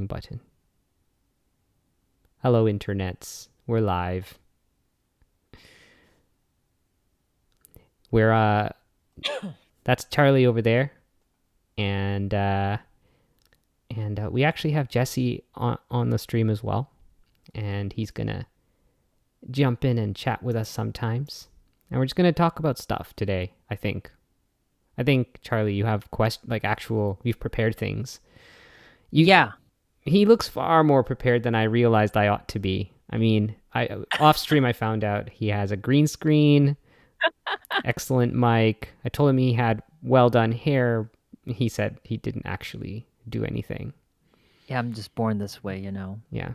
recording button. Hello, internets. We're live. We're that's Charlie over there, and we actually have Jesse on the stream as well, and he's gonna jump in and chat with us sometimes. And we're just gonna talk about stuff today. I think Charlie, you have you've prepared things. Yeah. He looks far more prepared than I realized I ought to be. I mean, off stream I found out he has a green screen, excellent mic. I told him he had well done hair. He said he didn't actually do anything. Yeah, I'm just born this way, Yeah.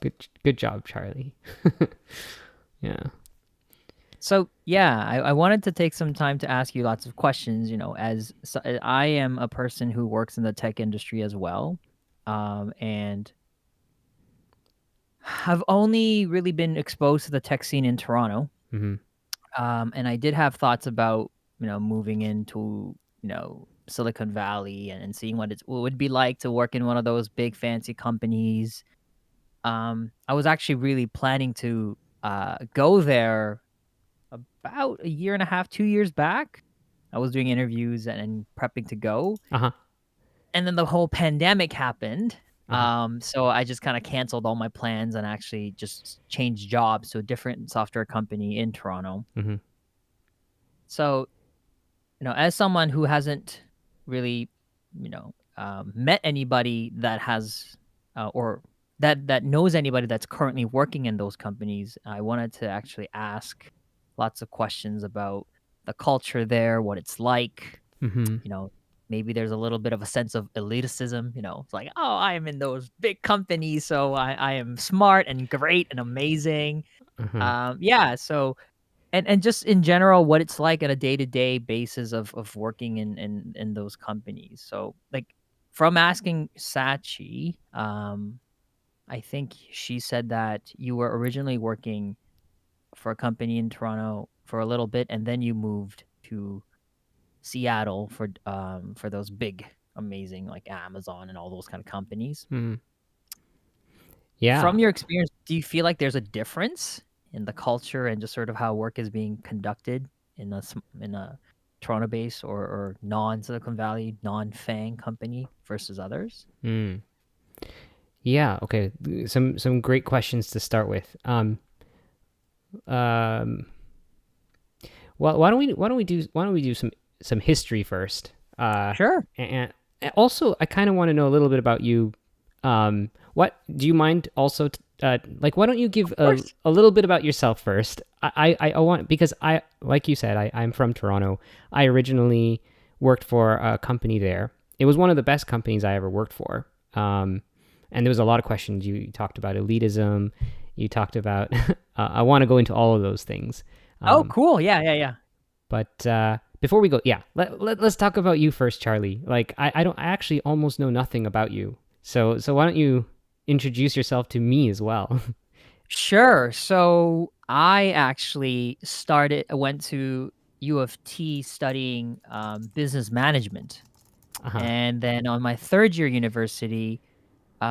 Good job, Charlie. Yeah. So, yeah, I wanted to take some time to ask you lots of questions, as I am a person who works in the tech industry as well. And I've only really been exposed to the tech scene in Toronto. Mm-hmm. And I did have thoughts about, moving into, Silicon Valley and seeing what it would be like to work in one of those big fancy companies. I was actually really planning to go there about a year and a half, 2 years back. I was doing interviews and prepping to go. Uh-huh. And then the whole pandemic happened. Uh-huh. So I just kind of canceled all my plans and actually just changed jobs to a different software company in Toronto. Mm-hmm. So, as someone who hasn't really, met anybody that has or that knows anybody that's currently working in those companies, I wanted to actually ask lots of questions about the culture there, what it's like. Mm-hmm. Maybe there's a little bit of a sense of elitism. It's like, oh, I am in those big companies, so I am smart and great and amazing. Uh-huh. Yeah. So, and just in general, what it's like on a day-to-day basis of working in those companies. So, like, from asking Sachi, I think she said that you were originally working for a company in Toronto for a little bit, and then you moved to Seattle for those big, amazing, like Amazon and all those kind of companies. Mm-hmm. Yeah. From your experience, do you feel like there's a difference in the culture and just sort of how work is being conducted in a Toronto base or non-Silicon Valley, non-FANG company versus others? Mm. Yeah, okay. Some great questions to start with. Well, why don't we do some history first? Sure. And also, I kind of want to know a little bit about you. What do you mind also? Why don't you give a little bit about yourself first? I want, because like you said, I'm from Toronto. I originally worked for a company there. It was one of the best companies I ever worked for. And there was a lot of questions. You talked about elitism. You talked about. I want to go into all of those things. Oh, cool. Yeah. But before we go, let's talk about you first, Charlie. Like, I actually almost know nothing about you. So why don't you introduce yourself to me as well? Sure. So I actually went to U of T studying business management. Uh-huh. And then on my third year university,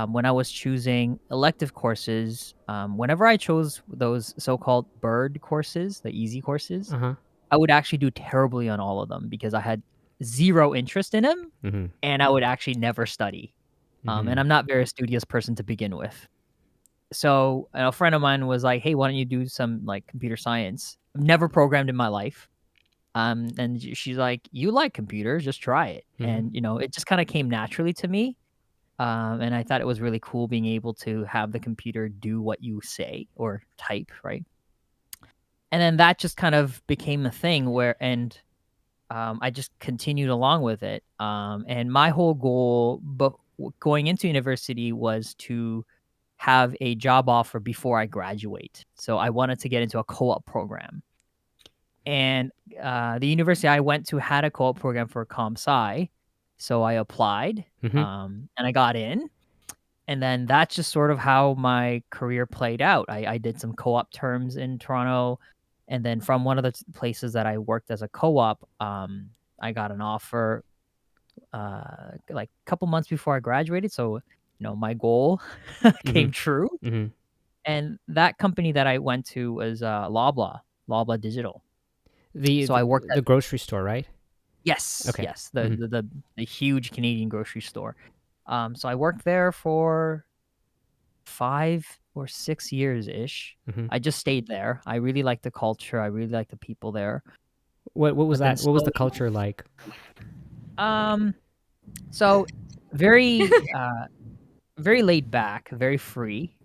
when I was choosing elective courses, whenever I chose those so-called bird courses, the easy courses, Uh-huh. I would actually do terribly on all of them because I had zero interest in them, Mm-hmm. and I would actually never study. Mm-hmm. And I'm not a very studious person to begin with. So a friend of mine was like, "Hey, why don't you do some like computer science?" I've never programmed in my life. And she's like, "You like computers, just try it." Mm-hmm. And it just kind of came naturally to me. And I thought it was really cool being able to have the computer do what you say or type, right? And then that just kind of became a thing I just continued along with it. And my whole goal, going into university, was to have a job offer before I graduate. So I wanted to get into a co-op program. And the university I went to had a co-op program for comp sci. So I applied, Mm-hmm. and I got in. And then that's just sort of how my career played out. I did some co-op terms in Toronto. And then from one of the places that I worked as a co-op, I got an offer like a couple months before I graduated. So, my goal Mm-hmm. came true. Mm-hmm. And that company that I went to was Loblaw Digital. The, So I worked the at grocery store, right? yes, Okay. yes, Mm-hmm. the huge Canadian grocery store. So I worked there for 5 or 6 years ish. Mm-hmm. I just stayed there. I really liked the culture. I really liked the people there. What was But then that? What was the slowly, culture like? um, so very very laid back, very free.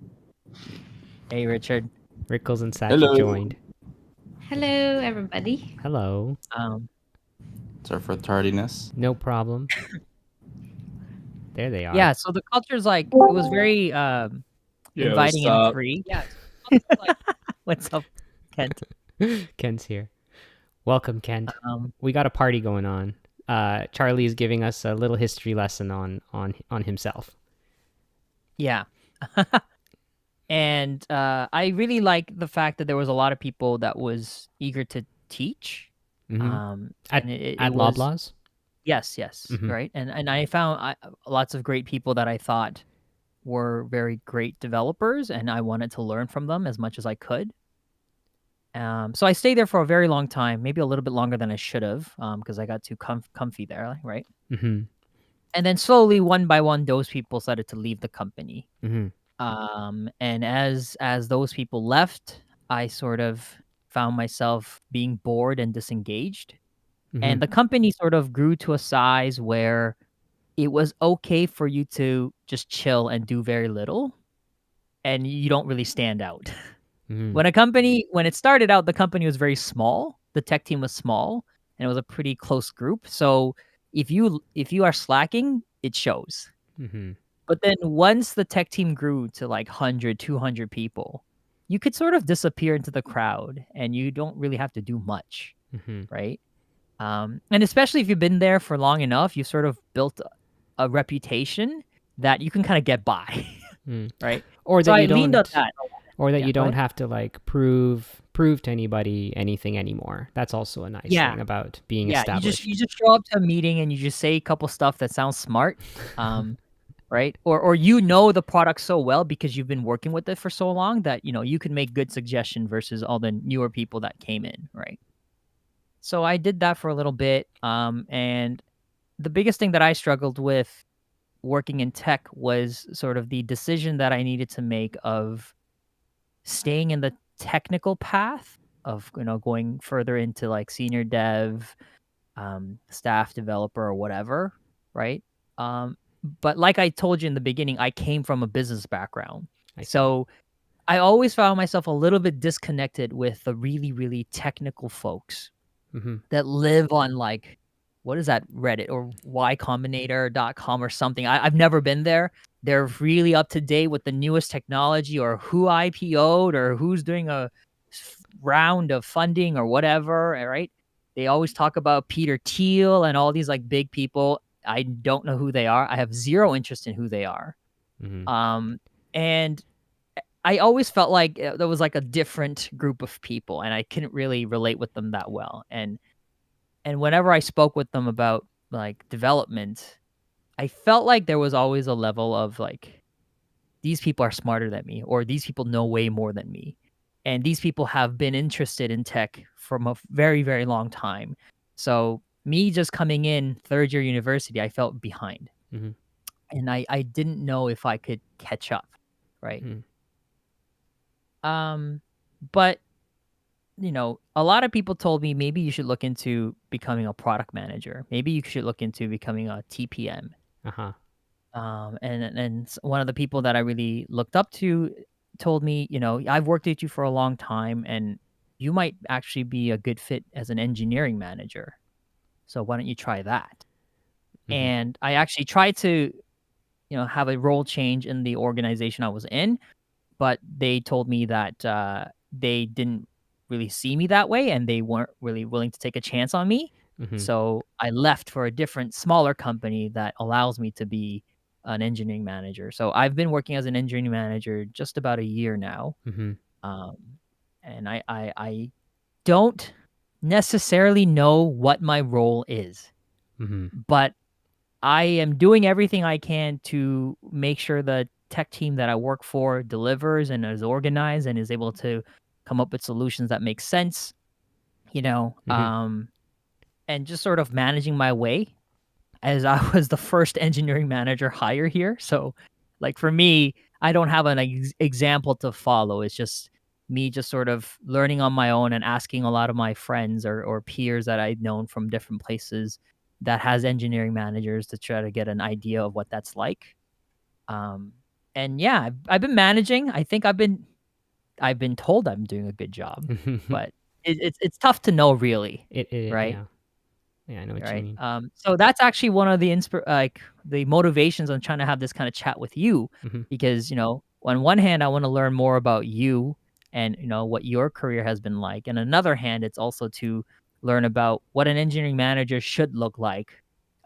Hey, Richard. Rickles and Sachi Hello. joined. Hello, everybody. Hello. Um, Sorry for tardiness. No problem. There they are. yeah. So the culture's like it was very Yeah, inviting what's and up? free. Yeah. So the culture's like, what's up, Kent? Ken's here. Welcome, Kent. Um, We got a party going on. Charlie is giving us a little history lesson on himself. yeah. And I really like the fact that there was a lot of people that was eager to teach. Mm-hmm. And it At was Loblaws? yes, Mhm. right. And I found lots of great people that I thought were very great developers, and I wanted to learn from them as much as I could. So I stayed there for a very long time, maybe a little bit longer than I should have, because I got too comfy there, right? Mm-hmm. And then slowly, one by one, those people started to leave the company. Mm-hmm. And as those people left, I sort of found myself being bored and disengaged. Mm-hmm. And the company sort of grew to a size where it was okay for you to just chill and do very little, and you don't really stand out. Mm-hmm. When it started out, the company was very small. The tech team was small, and it was a pretty close group. So if you are slacking, it shows. Mm-hmm. But then once the tech team grew to like 100, 200 people, you could sort of disappear into the crowd and you don't really have to do much, Mm-hmm. right? And especially if you've been there for long enough, you've sort of built a reputation that you can kind of get by, Mm. right? Or So that I you leaned on don't, that. or that Yeah, you go don't ahead. have to like prove to anybody anything anymore. That's also a nice Yeah. thing about being Yeah, established. you just show up to a meeting and you just say a couple stuff that sounds smart, right? Or you know the product so well because you've been working with it for so long that you can make good suggestion versus all the newer people that came in, right? So I did that for a little bit, and the biggest thing that I struggled with working in tech was sort of the decision that I needed to make of staying in the technical path of going further into like senior dev, staff developer or whatever, right? But like I told you in the beginning, I came from a business background. I see. So I always found myself a little bit disconnected with the really, really technical folks Mm-hmm. that live on like, what is that, Reddit or ycombinator.com or something. I've never been there. They're really up to date with the newest technology or who IPO'd or who's doing a round of funding or whatever, right? They always talk about Peter Thiel and all these like big people. I don't know who they are. I have zero interest in who they are. Mm-hmm. And I always felt like there was like a different group of people and I couldn't really relate with them that well. And whenever I spoke with them about like development, I felt like there was always a level of like, these people are smarter than me, or these people know way more than me. And these people have been interested in tech from a very, very long time. So me just coming in third year university, I felt behind. Mm-hmm. And I didn't know if I could catch up, right? Mm-hmm. But a lot of people told me maybe you should look into becoming a product manager. Maybe you should look into becoming a TPM. Uh-huh. And one of the people that I really looked up to told me, I've worked with you for a long time and you might actually be a good fit as an engineering manager. So why don't you try that? Mm-hmm. And I actually tried to, have a role change in the organization I was in, but they told me that they didn't really see me that way and they weren't really willing to take a chance on me. Mm-hmm. So I left for a different, smaller company that allows me to be an engineering manager. So I've been working as an engineering manager just about a year now. Mm-hmm. And I don't necessarily know what my role is, Mm-hmm. but I am doing everything I can to make sure the tech team that I work for delivers and is organized and is able to come up with solutions that make sense, you know, Mhm. and just sort of managing my way as I was the first engineering manager hire here. So, like for me, I don't have an example to follow. It's just me just sort of learning on my own and asking a lot of my friends or peers that I've known from different places that has engineering managers to try to get an idea of what that's like. Um, and yeah, I've been managing. I think I've been told I'm doing a good job, but it's tough to know really, right? Yeah. Yeah, I know what you Right. mean. So that's actually one of the like the motivations on trying to have this kind of chat with you, Hmm. because on one hand, I want to learn more about you and what your career has been like, and another hand, it's also to learn about what an engineering manager should look like,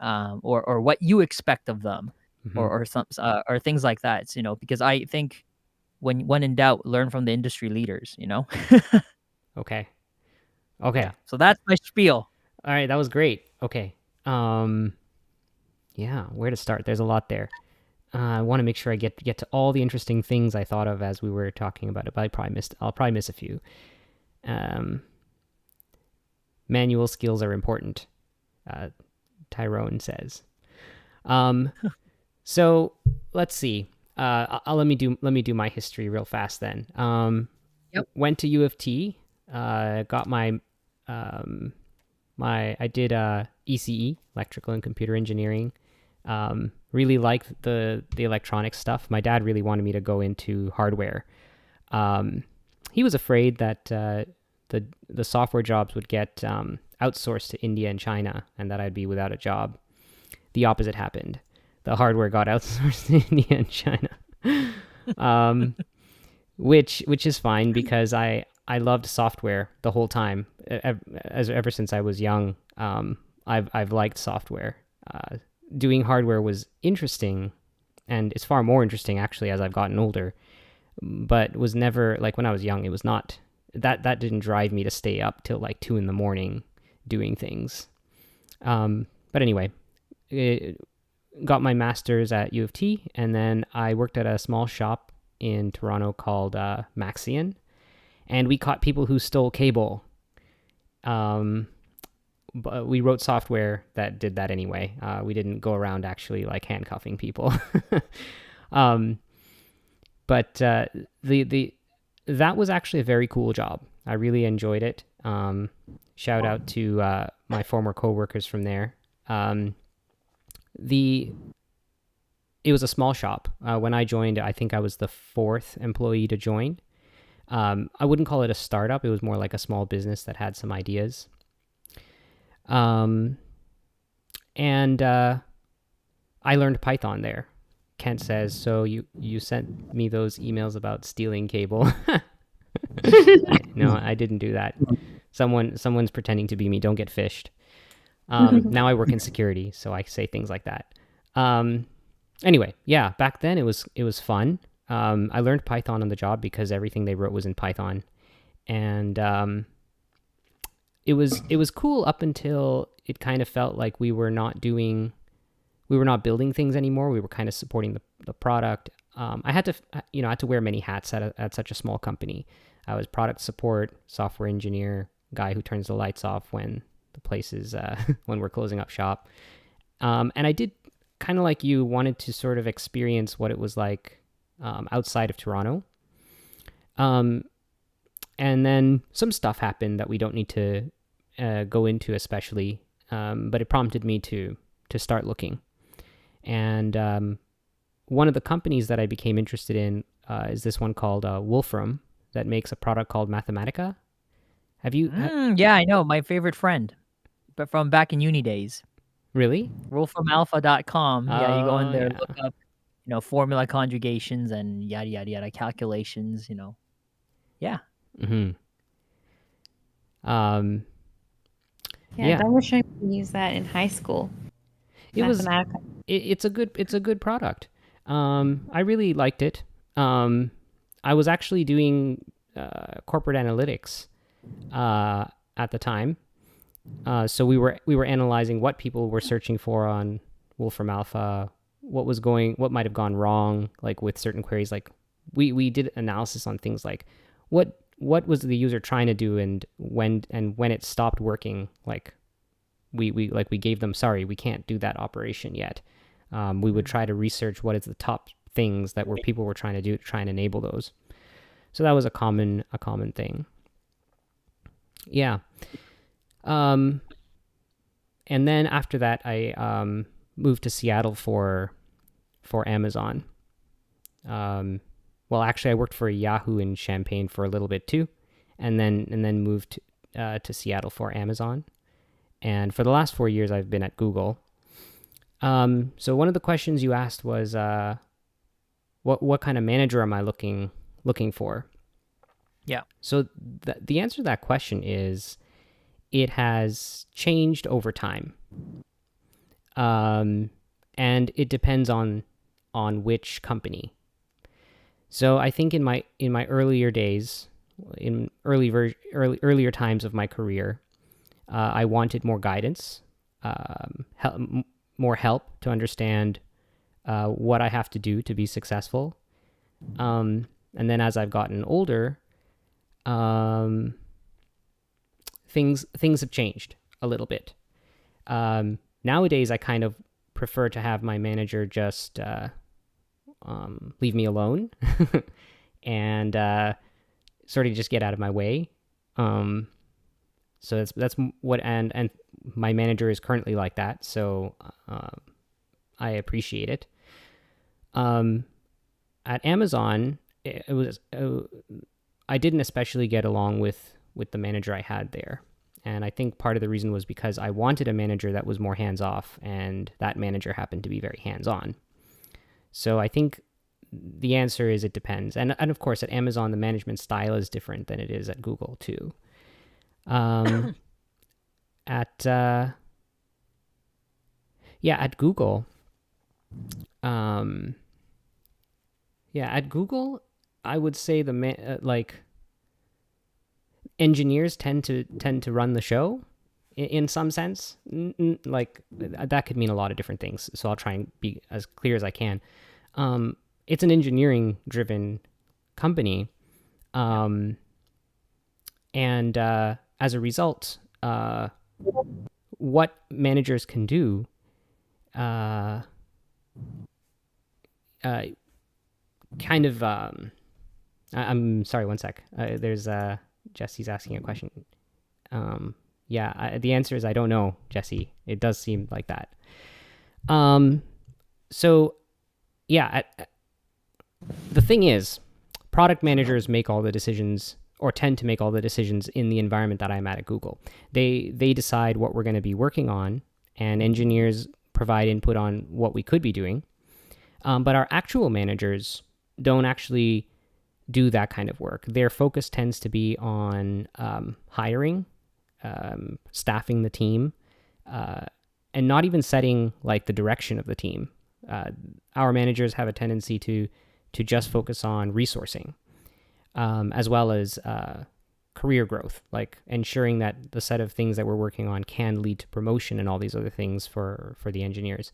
or what you expect of them, Hmm. or things like that. Because I think when in doubt, learn from the industry leaders. Okay. Yeah. Okay. So that's my spiel. All right, that was great. Okay. Um, yeah, where to start? There's a lot there. I want to make sure I get to all the interesting things I thought of as we were talking about it, but I'll probably miss a few. Um, Manual skills are important, uh, Tyrone says. Um, so let's see. Let me do my history real fast then. Yep. Went to U of T. Got I did ECE, electrical and computer engineering. Really liked the electronic stuff. My dad really wanted me to go into hardware. He was afraid that the software jobs would get outsourced to India and China, and that I'd be without a job. The opposite happened. The hardware got outsourced to India and China, which is fine because I loved software the whole time. Ever since I was young, I've liked software. Doing hardware was interesting, and it's far more interesting actually as I've gotten older. But was never like when I was young. It was not that didn't drive me to stay up till like 2 a.m. doing things. But anyway, got my master's at U of T, and then I worked at a small shop in Toronto called Maxion, and we caught people who stole cable. But we wrote software that did that anyway. We didn't go around actually like handcuffing people. But the that was actually a very cool job. I really enjoyed it. Shout out to my former coworkers from there. It was a small shop. When I joined, I think I was the fourth employee to join. I wouldn't call it a startup. It was more like a small business that had some ideas. And I learned Python there. Kent says, so you sent me those emails about stealing cable. No, I didn't do that. Someone's pretending to be me. Don't get fished. Now I work in security, so I say things like that. Anyway, yeah, back then it was fun. I learned Python on the job because everything they wrote was in Python, and it was cool up until it kind of felt like we were not building things anymore. We were kind of supporting the product. I had to wear many hats at such a small company. I was product support, software engineer, guy who turns the lights off when the place is when we're closing up shop. And I did kind of like you wanted to sort of experience what it was like outside of Toronto. And then some stuff happened that we don't need to go into especially, but it prompted me to start looking. And one of the companies that I became interested in is this one called Wolfram that makes a product called Mathematica. Have you? Yeah, I know. My favorite friend, but from back in uni days. Really? Wolframalpha.com. Yeah, you go in Oh, there, yeah. look up, formula conjugations and yada yada yada calculations. Yeah. Mm-hmm. Yeah, Yeah. Dad was showing me to use that in high school. Mathematica. It's a good product. I really liked it. I was actually doing corporate analytics at the time. So we were analyzing what people were searching for on Wolfram Alpha, what might have gone wrong, like with certain queries. Like we did analysis on things like what was the user trying to do, and when it stopped working, like we gave them, sorry, we can't do that operation yet. We would try to research what is the top things that people were trying to do to try and enable those. So that was a common thing. Yeah. And then after that, I moved to Seattle for Amazon. Well, actually, I worked for Yahoo in Champaign for a little bit too, and then moved to Seattle for Amazon. And for the last 4 years, I've been at Google. So one of the questions you asked was, what kind of manager am I looking for? Yeah. So the answer to that question is, it has changed over time. And it depends on which company. So I think in my earlier days, in earlier times of my career, I wanted more guidance, more help to understand what I have to do to be successful. And then as I've gotten older, things have changed a little bit. Nowadays, I kind of prefer to have my manager just leave me alone and sort of just get out of my way. So that's what, and my manager is currently like that, so I appreciate it. At Amazon, it was I didn't especially get along with the manager I had there. And I think part of the reason was because I wanted a manager that was more hands-off, and that manager happened to be very hands-on. So I think the answer is it depends. And of course, at Amazon, the management style is different than it is at Google too. At Google, at Google, I would say engineers tend to run the show in some sense. Like that could mean a lot of different things. So I'll try and be as clear as I can. It's an engineering driven company. And as a result, what managers can do, I'm sorry, one sec. There's Jesse's asking a question. The answer is I don't know, Jesse. It does seem like that. The thing is, product managers make all the decisions, or tend to make all the decisions in the environment that I'm at Google. They decide what we're going to be working on, and engineers provide input on what we could be doing. But our actual managers don't actually do that kind of work. Their focus tends to be on hiring, staffing the team, and not even setting like the direction of the team. Our managers have a tendency to just focus on resourcing, as well as career growth, like ensuring that the set of things that we're working on can lead to promotion and all these other things for the engineers.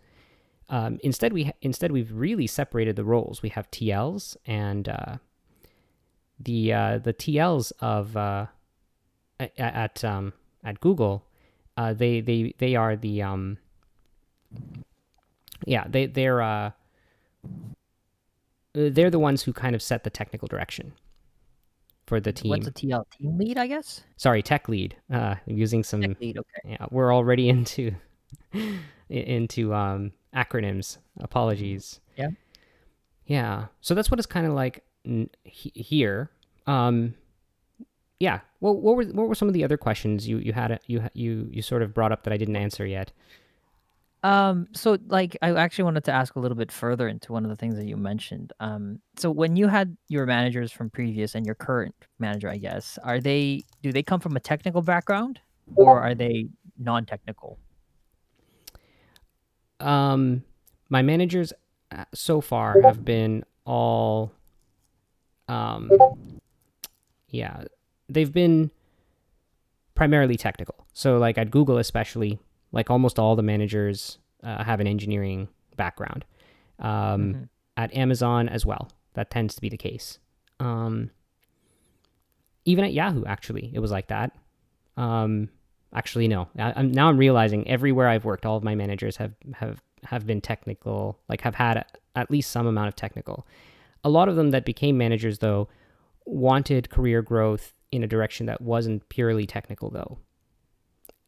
Instead, we've really separated the roles. We have TLs, and the TLs of at Google, they are the they're the ones who kind of set the technical direction for the team. What's a TL? Team lead, I guess? Sorry, tech lead. Using some Tech lead, okay. Yeah, we're already into acronyms. Apologies. Yeah. Yeah. So that's what it's kind of like here. Yeah. Well, what were some of the other questions you had? You sort of brought up that I didn't answer yet. So like I actually wanted to ask a little bit further into one of the things that you mentioned. So when you had your managers from previous and your current manager, I guess, do they come from a technical background, or are they non-technical? My managers so far have been all they've been primarily technical. So like at Google especially, like almost all the managers have an engineering background. At Amazon as well, that tends to be the case. Even at Yahoo, actually, it was like that. Actually, no. Now I'm realizing everywhere I've worked, all of my managers have been technical, like have had at least some amount of technical. A lot of them that became managers, though, wanted career growth in a direction that wasn't purely technical, though,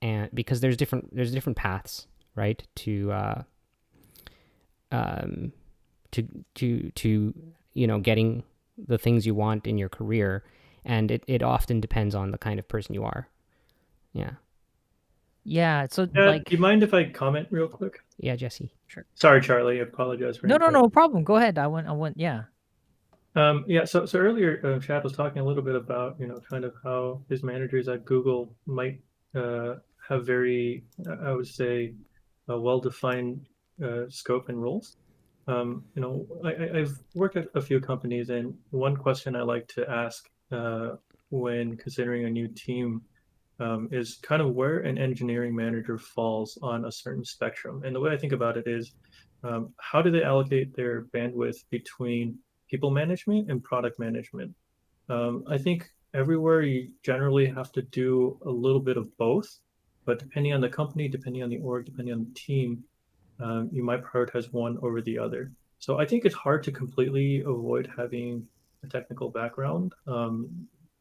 and because there's different paths, right, to getting the things you want in your career, and it often depends on the kind of person you are. Yeah. So do you mind if I comment real quick? Yeah, Jesse. Sure. Sorry, Charlie. I apologize for no problem. Go ahead. I want. Yeah. So earlier, Shad was talking a little bit about, kind of how his managers at Google might have very, I would say, a well-defined scope and roles. I've worked at a few companies, and one question I like to ask when considering a new team is kind of where an engineering manager falls on a certain spectrum. And the way I think about it is, how do they allocate their bandwidth between people management and product management? I think everywhere you generally have to do a little bit of both, but depending on the company, depending on the org, depending on the team, you might prioritize one over the other. So I think it's hard to completely avoid having a technical background,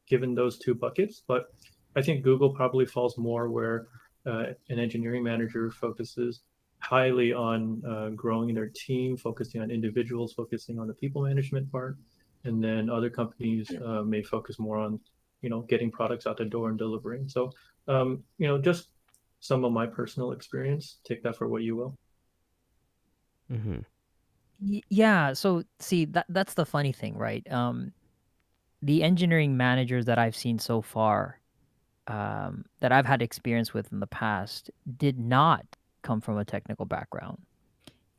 given those two buckets. But I think Google probably falls more where an engineering manager focuses highly on growing their team, focusing on individuals, focusing on the people management part. And then other companies may focus more on, getting products out the door and delivering. So, just some of my personal experience, take that for what you will. Mm-hmm. Yeah. So see, that's the funny thing, right? The engineering managers that I've seen so far, that I've had experience with in the past, did not come from a technical background.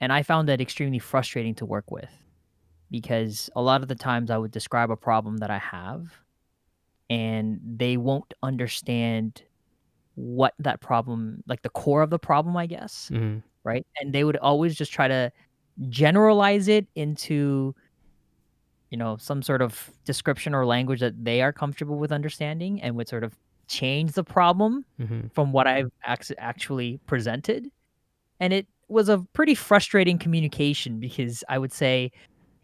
And I found that extremely frustrating to work with, because a lot of the times I would describe a problem that I have, and they won't understand what that problem, like the core of the problem, I guess, Mm-hmm. right? And they would always just try to generalize it into, some sort of description or language that they are comfortable with understanding, and would sort of change the problem Mm-hmm. from what I've actually presented. And it was a pretty frustrating communication, because I would say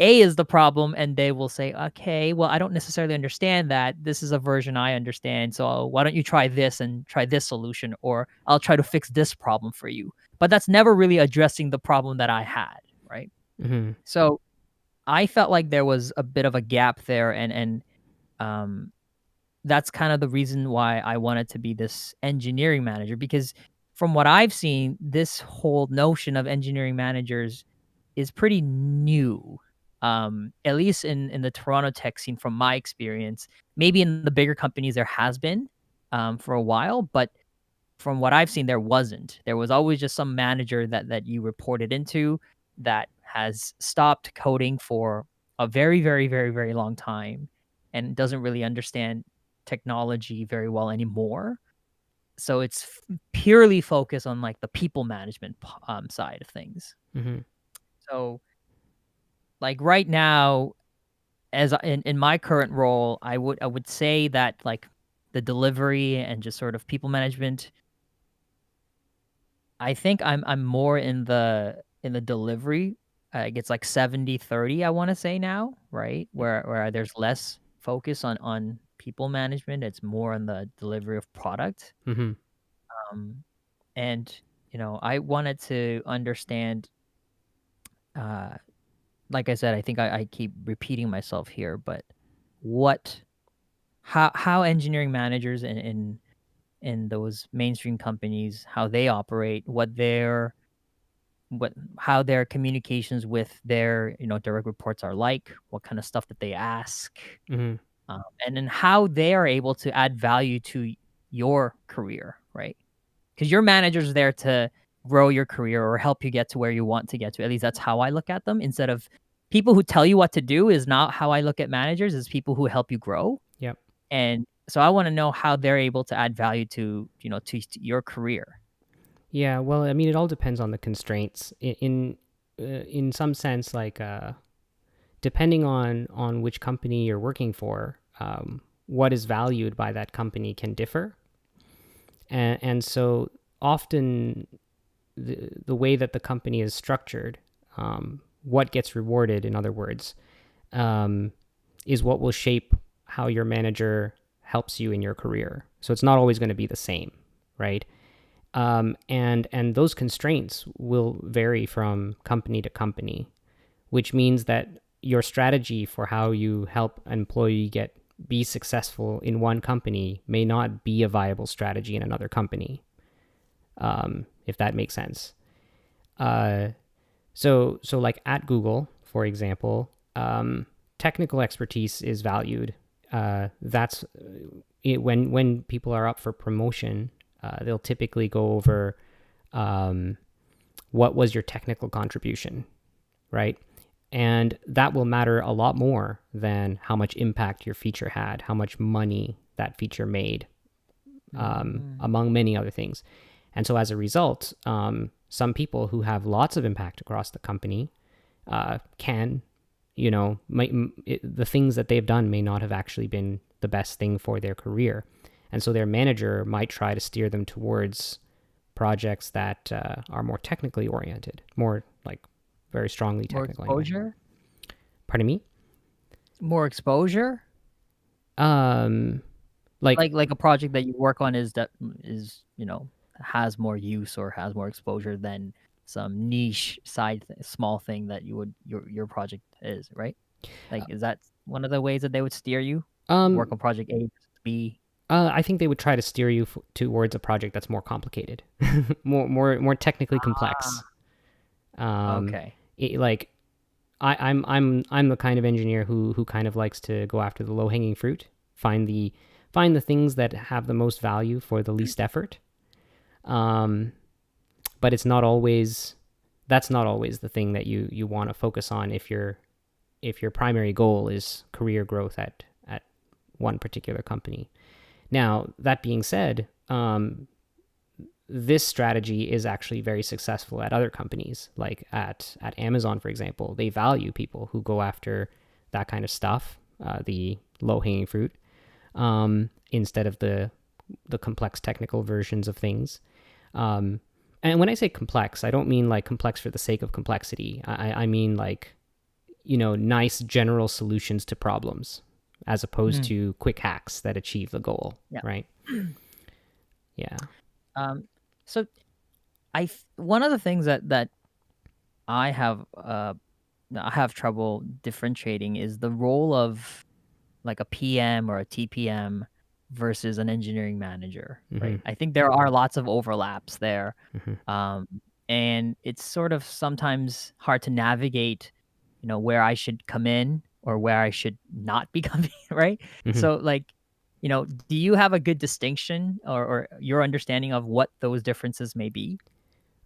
A is the problem, and they will say, okay, well, I don't necessarily understand that. This is a version I understand. So why don't you try this and try this solution, or I'll try to fix this problem for you. But that's never really addressing the problem that I had, right? Mm-hmm. So I felt like there was a bit of a gap there, and um, that's kind of the reason why I wanted to be this engineering manager, because from what I've seen, this whole notion of engineering managers is pretty new. At least in the Toronto tech scene, from my experience. Maybe in the bigger companies there has been for a while, but from what I've seen, there wasn't. There was always just some manager that you reported into that has stopped coding for a very, very, very, very long time, and doesn't really understand technology very well anymore. So it's purely focused on like the people management side of things. Mm-hmm. So like right now, in my current role, I would say that like the delivery and just sort of people management, I think I'm more in the delivery. It's like 70-30, I want to say now, right? Where there's less focus on people management. It's more on the delivery of product. Mm-hmm. And I wanted to understand, like I said, I think I keep repeating myself here, but how engineering managers in those mainstream companies, how they operate, how their communications with their direct reports are like, what kind of stuff that they ask, Mm-hmm. and then how they are able to add value to your career, right? Because your manager's there to grow your career or help you get to where you want to get to. At least that's how I look at them. Instead of people who tell you what to do, is not how I look at managers. Is people who help you grow. Yep. And so I want to know how they're able to add value to to your career. Yeah, well, I mean, it all depends on the constraints. In some sense, like depending on which company you're working for, what is valued by that company can differ, and so often the way that the company is structured, what gets rewarded, in other words, is what will shape how your manager helps you in your career. So it's not always going to be the same, right? And those constraints will vary from company to company, which means that your strategy for how you help an employee be successful in one company may not be a viable strategy in another company, if that makes sense. So like at Google, for example, technical expertise is valued. That's it, when people are up for promotion, they'll typically go over what was your technical contribution, right? And that will matter a lot more than how much impact your feature had, how much money that feature made, among many other things. And so as a result, some people who have lots of impact across the company can, the things that they've done may not have actually been the best thing for their career. And so their manager might try to steer them towards projects that are more technically oriented, more like very strongly technically More exposure? oriented. Pardon me? More exposure? Like a project that you work on is has more use or has more exposure than some niche small thing that your project is, right? Like, is that one of the ways that they would steer you? Work on project A versus B? I think they would try to steer you towards a project that's more complicated, more technically complex. Okay. I'm the kind of engineer who kind of likes to go after the low hanging fruit, find the things that have the most value for the least effort. But that's not always the thing that you want to focus on if your primary goal is career growth at one particular company. Now, that being said, this strategy is actually very successful at other companies, like at Amazon, for example. They value people who go after that kind of stuff, the low-hanging fruit, instead of the complex technical versions of things. And when I say complex, I don't mean like complex for the sake of complexity. I mean like, nice general solutions to problems, as opposed to quick hacks that achieve the goal, right? Yeah. So one of the things that I have trouble differentiating is the role of like a PM or a TPM versus an engineering manager, right? I think there are lots of overlaps there. And it's sort of sometimes hard to navigate, where I should come in or where I should not be coming, right? So like, do you have a good distinction or your understanding of what those differences may be?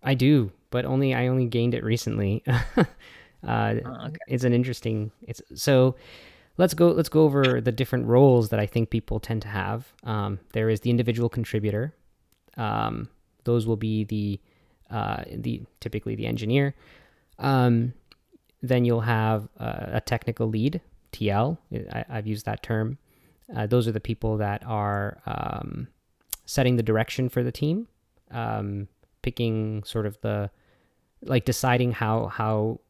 I do, but I only gained it recently. Okay. It's an interesting. So let's go over the different roles that I think people tend to have. There is the individual contributor. Those will be typically the engineer. Then you'll have a technical lead, TL. I've used that term. Those are the people that are setting the direction for the team, picking sort of deciding how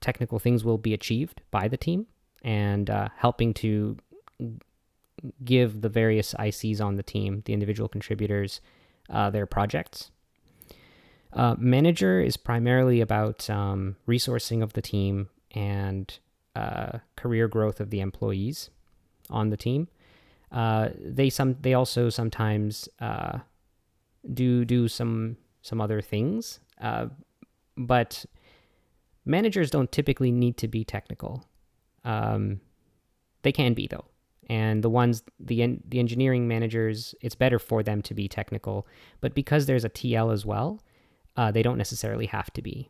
technical things will be achieved by the team, and helping to give the various ICs on the team, the individual contributors, their projects. Manager is primarily about resourcing of the team and career growth of the employees on the team. They also sometimes do some other things, but managers don't typically need to be technical. They can be, though, and the engineering managers, it's better for them to be technical, but because there's a TL as well, they don't necessarily have to be.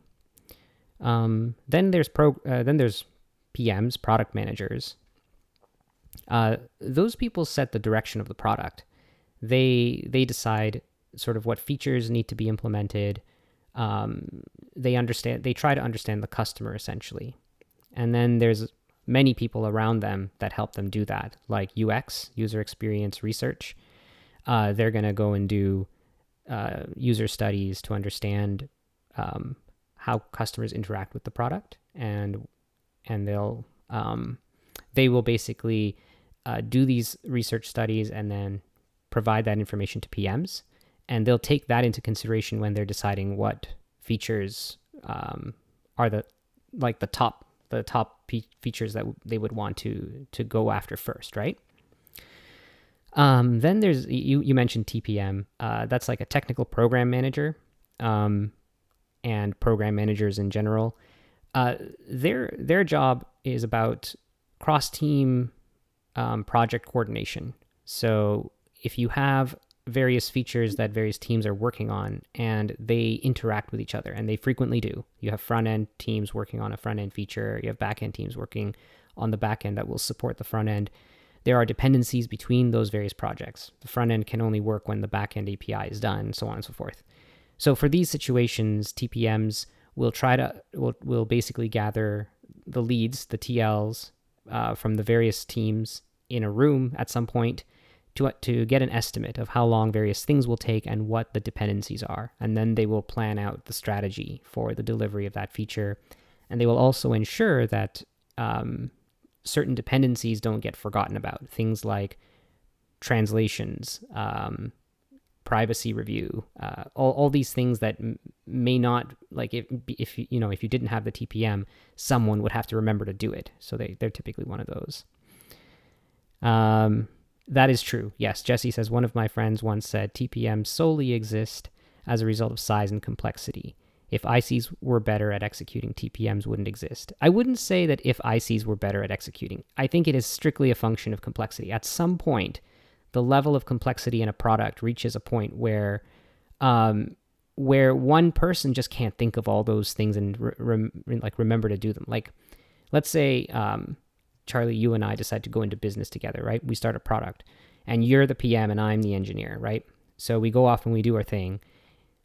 Then there's PMs, product managers. Those people set the direction of the product. They decide sort of what features need to be implemented. They try to understand the customer essentially. And then there's many people around them that help them do that, like UX, user experience research. They're going to go and do user studies to understand how customers interact with the product, and they will basically do these research studies and then provide that information to PMs, and they'll take that into consideration when they're deciding what features are the top features that they would want to go after first, right? Then there's you mentioned TPM. That's like a technical program manager, and program managers in general. Their job is about cross-team project coordination. So if you have various features that various teams are working on and they interact with each other, and they frequently do. You have front-end teams working on a front-end feature. You have back-end teams working on the back-end that will support the front-end. There are dependencies between those various projects. The front-end can only work when the back-end API is done, and so on and so forth. So for these situations, TPMs will basically gather the leads, the TLs, from the various teams in a room at some point to get an estimate of how long various things will take and what the dependencies are. And then they will plan out the strategy for the delivery of that feature. And they will also ensure that certain dependencies don't get forgotten about. Things like translations, privacy review, all these things that may not, like if you didn't have the TPM, someone would have to remember to do it. So they're typically one of those. That is true. Yes, Jesse says, one of my friends once said TPMs solely exist as a result of size and complexity. If ICs were better at executing, TPMs wouldn't exist. I wouldn't say that if ICs were better at executing. I think it is strictly a function of complexity. At some point, the level of complexity in a product reaches a point where one person just can't think of all those things and remember to do them. Like, let's say Charlie, you and I decide to go into business together, right? We start a product, and you're the PM and I'm the engineer, right? So we go off and we do our thing.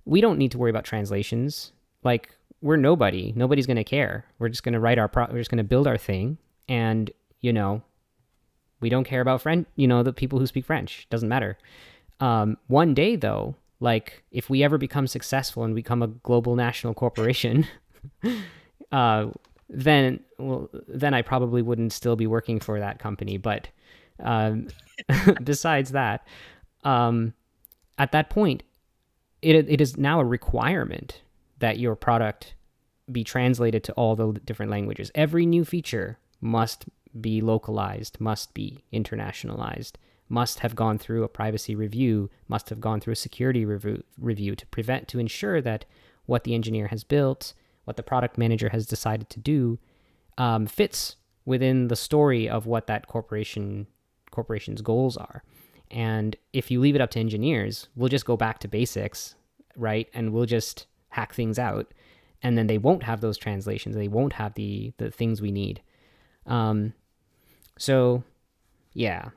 We don't need to worry about translations. Like, we're nobody. Nobody's going to care. We're just going to we're just going to build our thing, and we don't care about the people who speak French. Doesn't matter. One day, though, like if we ever become successful and become a global national corporation, then I probably wouldn't still be working for that company. But besides that, at that point, it is now a requirement that your product be translated to all the different languages. Every new feature must be localized, must be internationalized, must have gone through a privacy review, must have gone through a security review to ensure that what the engineer has built, what the product manager has decided to do, fits within the story of what that corporation's goals are. And if you leave it up to engineers, we'll just go back to basics, right? And we'll just hack things out, and then they won't have those translations. They won't have the things we need. So, yeah.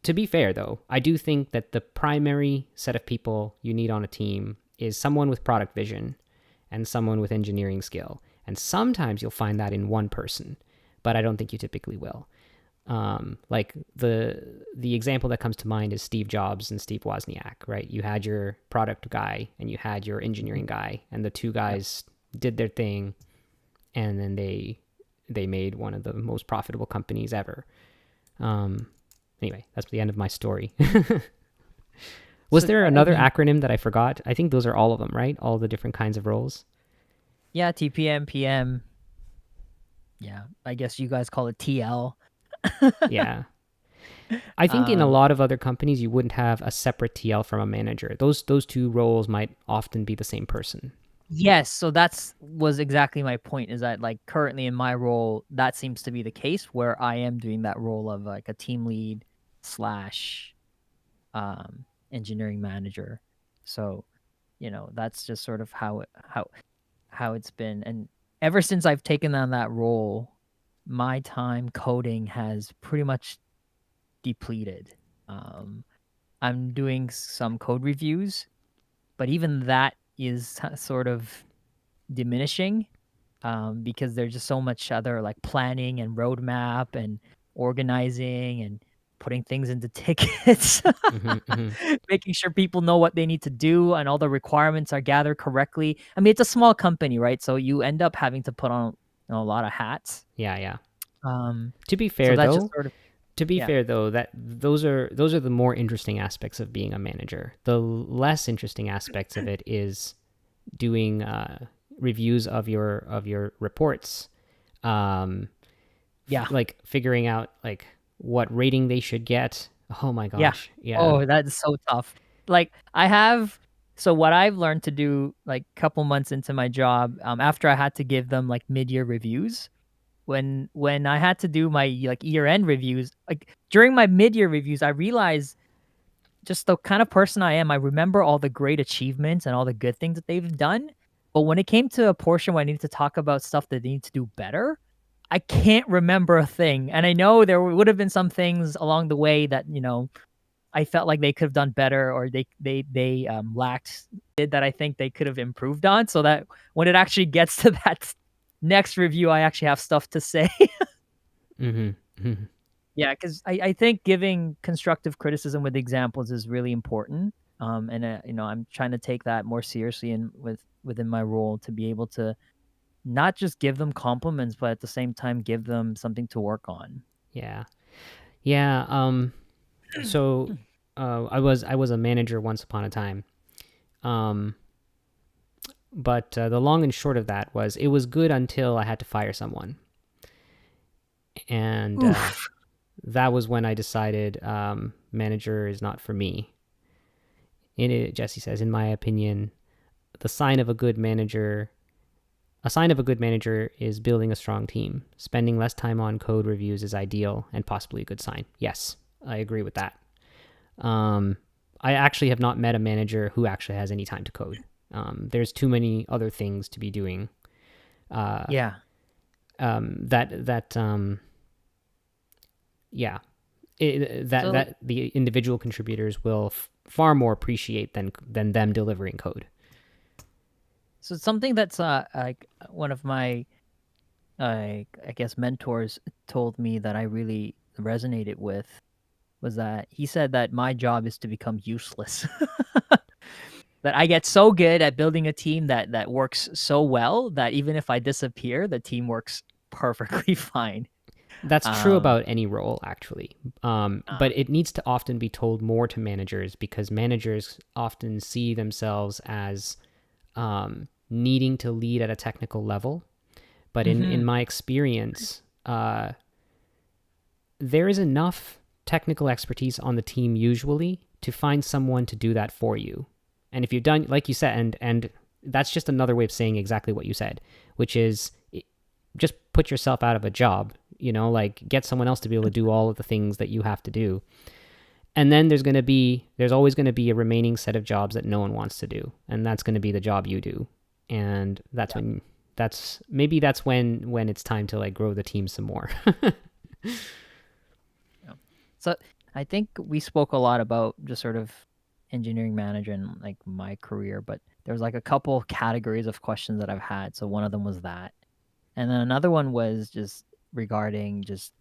To be fair, though, I do think that the primary set of people you need on a team is someone with product vision and someone with engineering skill. And sometimes you'll find that in one person, but I don't think you typically will. Like the example that comes to mind is Steve Jobs and Steve Wozniak, right? You had your product guy and you had your engineering guy, and the two guys did their thing, and then they made one of the most profitable companies ever. Anyway, that's the end of my story. Was there another acronym that I forgot? I think those are all of them, right? All the different kinds of roles. Yeah, TPM, PM. Yeah, I guess you guys call it TL. Yeah. I think in a lot of other companies, you wouldn't have a separate TL from a manager. Those two roles might often be the same person. Yes, so was exactly my point, is that like currently in my role, that seems to be the case, where I am doing that role of like a team lead / engineering manager. So, that's just sort of how it's been. And ever since I've taken on that role, my time coding has pretty much depleted. I'm doing some code reviews, but even that is sort of diminishing because there's just so much other like planning and roadmap and organizing and putting things into tickets, making sure people know what they need to do and all the requirements are gathered correctly. I mean, it's a small company, right? So you end up having to put on a lot of hats. Yeah. Um, To be so fair, that's though, just sort of that those are the more interesting aspects of being a manager. The less interesting aspects of it is doing reviews of your reports, yeah. like figuring out like what rating they should get. Oh my Yeah. gosh, yeah. Oh, that's so tough. Like so what I've learned to do like a couple months into my job, after I had to give them like mid-year reviews, when I had to do my like year-end reviews, like during my mid-year reviews, I realized just the kind of person I am. I remember all the great achievements and all the good things that they've done. But when it came to a portion where I needed to talk about stuff that they need to do better, I can't remember a thing. And I know there would have been some things along the way that, I felt like they could have done better or they lacked that I think they could have improved on so that when it actually gets to that next review, I actually have stuff to say. Yeah, because I think giving constructive criticism with examples is really important. And I'm trying to take that more seriously and within my role to be able to not just give them compliments, but at the same time give them something to work on. Yeah. So I was a manager once upon a time. But the long and short of that was it was good until I had to fire someone. And that was when I decided manager is not for me. Jesse says, in my opinion, a sign of a good manager is building a strong team. Spending less time on code reviews is ideal and possibly a good sign. Yes, I agree with that. I actually have not met a manager who actually has any time to code. There's too many other things to be doing. Yeah. That the individual contributors will far more appreciate than them delivering code. So something that's like one of my I guess mentors told me that I really resonated with was that he said that my job is to become useless. That I get so good at building a team that works so well that even if I disappear, the team works perfectly fine. That's true about any role, actually. But it needs to often be told more to managers because managers often see themselves as needing to lead at a technical level. But in my experience, there is enough technical expertise on the team usually to find someone to do that for you. And if you've done, like you said, and that's just another way of saying exactly what you said, which is just put yourself out of a job, like get someone else to be able to do all of the things that you have to do. And then there's always going to be a remaining set of jobs that no one wants to do. And that's going to be the job you do. And that's when it's time to like grow the team some more. So I think we spoke a lot about just sort of engineering manager and like my career, but there was like a couple categories of questions that I've had. So one of them was that. And then another one was just regarding just,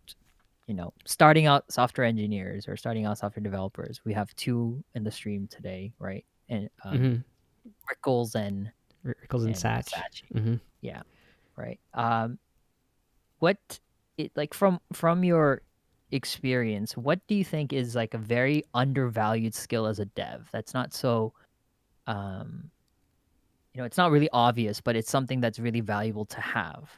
starting out software engineers or starting out software developers. We have two in the stream today, right? And Rickles and Satch. Yeah. Right. From your experience, what do you think is like a very undervalued skill as a dev that's not so it's not really obvious, but it's something that's really valuable to have?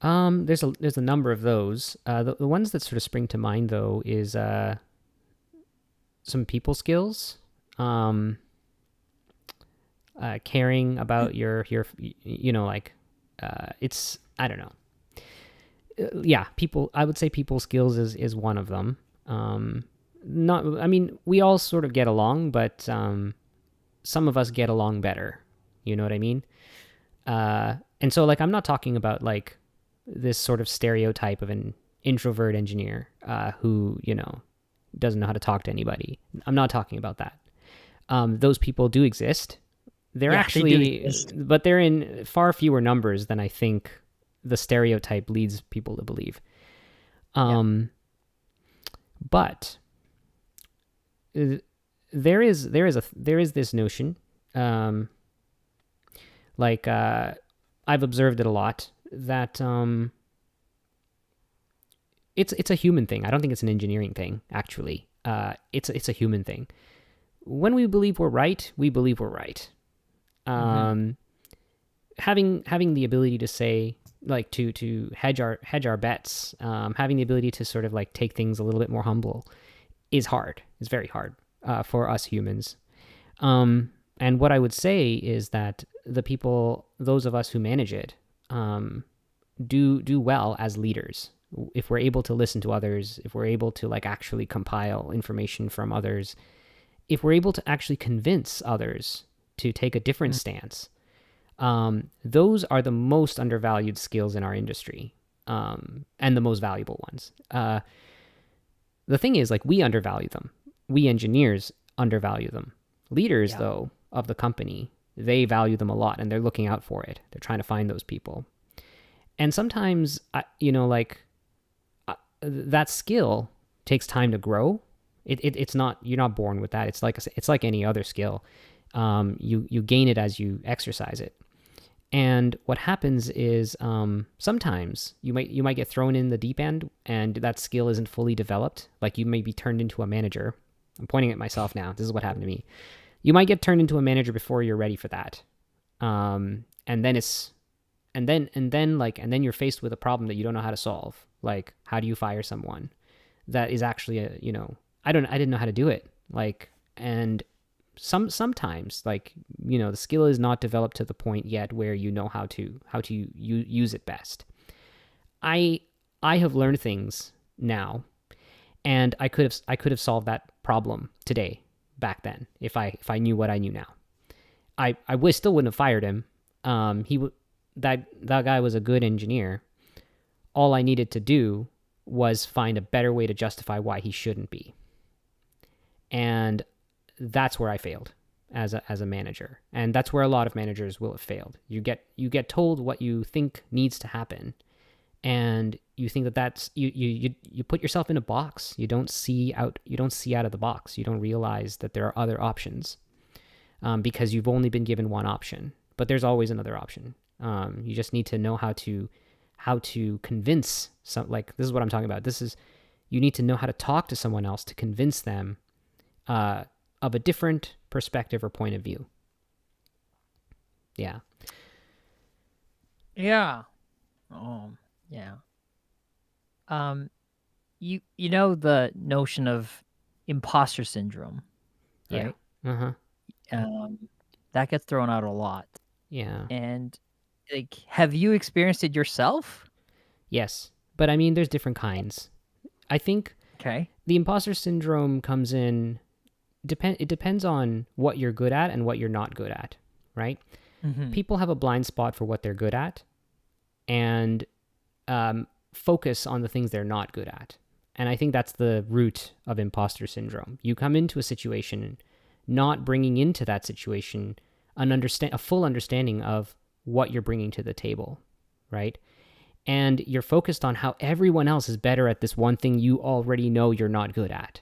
There's a number of those. The ones that sort of spring to mind though is some people skills, caring about your it's, I don't know. I would say people skills is one of them. We all sort of get along, but some of us get along better. You know what I mean? And so like I'm not talking about like this sort of stereotype of an introvert engineer who doesn't know how to talk to anybody. I'm not talking about that. Those people do exist. They're but they're in far fewer numbers than I think the stereotype leads people to believe. But there is this notion, I've observed it a lot, that it's a human thing. I don't think it's an engineering thing, actually. It's a human thing. When we believe we're right, we believe we're right. Having the ability to say, like, to hedge our bets, having the ability to sort of like take things a little bit more humble is hard. It's very hard for us humans. And what I would say is that those of us who manage it, do well as leaders. If we're able to listen to others, if we're able to like actually compile information from others, if we're able to actually convince others to take a different stance, those are the most undervalued skills in our industry, and the most valuable ones. The thing is, like, we undervalue them. We engineers undervalue them. Leaders, though, of the company, they value them a lot, and they're looking out for it. They're trying to find those people. And sometimes, that skill takes time to grow. It's not, you're not born with that. It's like any other skill. You gain it as you exercise it. And what happens is, sometimes you might get thrown in the deep end and that skill isn't fully developed. Like, you may be turned into a manager. I'm pointing at myself now. This is what happened to me. You might get turned into a manager before you're ready for that. And then you're faced with a problem that you don't know how to solve. Like, how do you fire someone that is actually I didn't know how to do it. Like, and sometimes, like, the skill is not developed to the point yet where you know how to use it best. I have learned things now, and I could have solved that problem today, back then, if I knew what I knew now. I still wouldn't have fired him. That guy was a good engineer. All I needed to do was find a better way to justify why he shouldn't be. And that's where I failed as a manager. And that's where a lot of managers will have failed. You get told what you think needs to happen, and you think that's you put yourself in a box. You don't see out of the box. You don't realize that there are other options, because you've only been given one option. But there's always another option. You just need to know how to convince like, this is what I'm talking about. You need to know how to talk to someone else to convince them of a different perspective or point of view. Yeah. Yeah. Yeah. You know the notion of imposter syndrome, right? Yeah. That gets thrown out a lot. Yeah. And, like, have you experienced it yourself? Yes. But I mean, there's different kinds. I think the imposter syndrome comes in, it depends on what you're good at and what you're not good at, right? Mm-hmm. People have a blind spot for what they're good at, and focus on the things they're not good at. And I think that's the root of imposter syndrome. You come into a situation not bringing into that situation a full understanding of what you're bringing to the table, right? And you're focused on how everyone else is better at this one thing you already know you're not good at.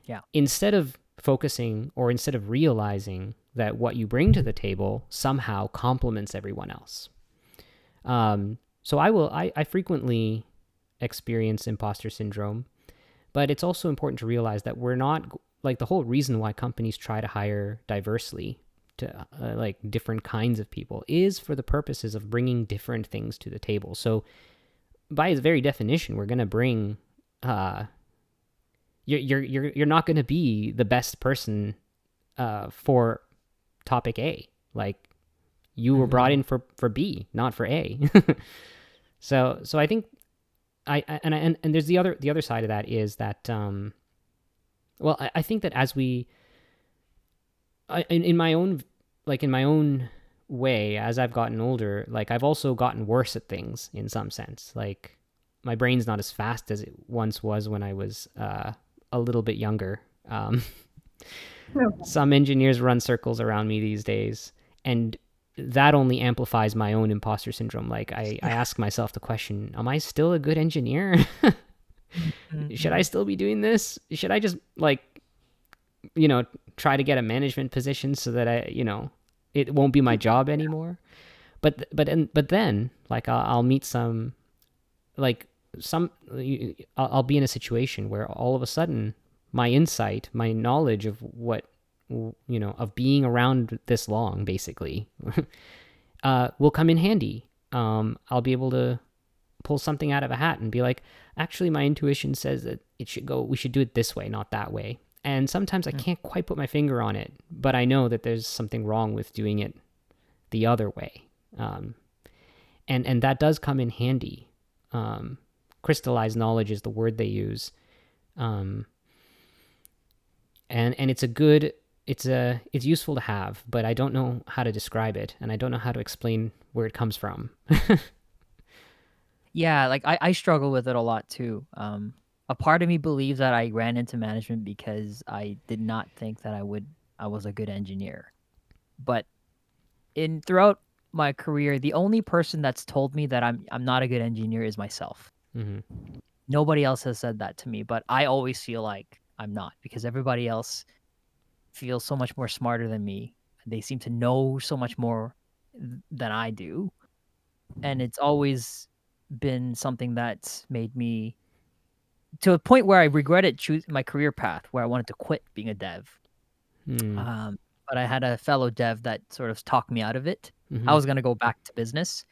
Yeah. Instead of focusing, or instead of realizing that what you bring to the table somehow complements everyone else. So I frequently experience imposter syndrome, but it's also important to realize that we're not, like, the whole reason why companies try to hire diversely, to like different kinds of people, is for the purposes of bringing different things to the table. So by its very definition, we're going to bring, you're not going to be the best person for topic A. Like, you were brought in for B, not for A. So I think and there's the other side of that is that I think that as in my own way, as I've gotten older, like, I've also gotten worse at things in some sense. Like, my brain's not as fast as it once was when I was a little bit younger. Some engineers run circles around me these days, and that only amplifies my own imposter syndrome. Like I ask myself the question, am I still a good engineer? Should I still be doing this? Should I just try to get a management position so that it won't be my job anymore? But then like I'll meet I'll be in a situation where all of a sudden my insight, my knowledge of what, of being around this long, basically, will come in handy. I'll be able to pull something out of a hat and be like, actually, my intuition says that we should do it this way, not that way. And sometimes I can't quite put my finger on it, but I know that there's something wrong with doing it the other way. And that does come in handy. Crystallized knowledge is the word they use. And it's useful to have, but I don't know how to describe it, and I don't know how to explain where it comes from. Yeah, like I struggle with it a lot too. A part of me believes that I ran into management because I did not think that I was a good engineer. But throughout my career, the only person that's told me that I'm not a good engineer is myself. Mm-hmm. Nobody else has said that to me, but I always feel like I'm not, because everybody else feels so much more smarter than me. They seem to know so much more than I do. And it's always been something that's made me to a point where I regretted choosing my career path, where I wanted to quit being a dev. But I had a fellow dev that sort of talked me out of it. Mm-hmm. I was going to go back to business.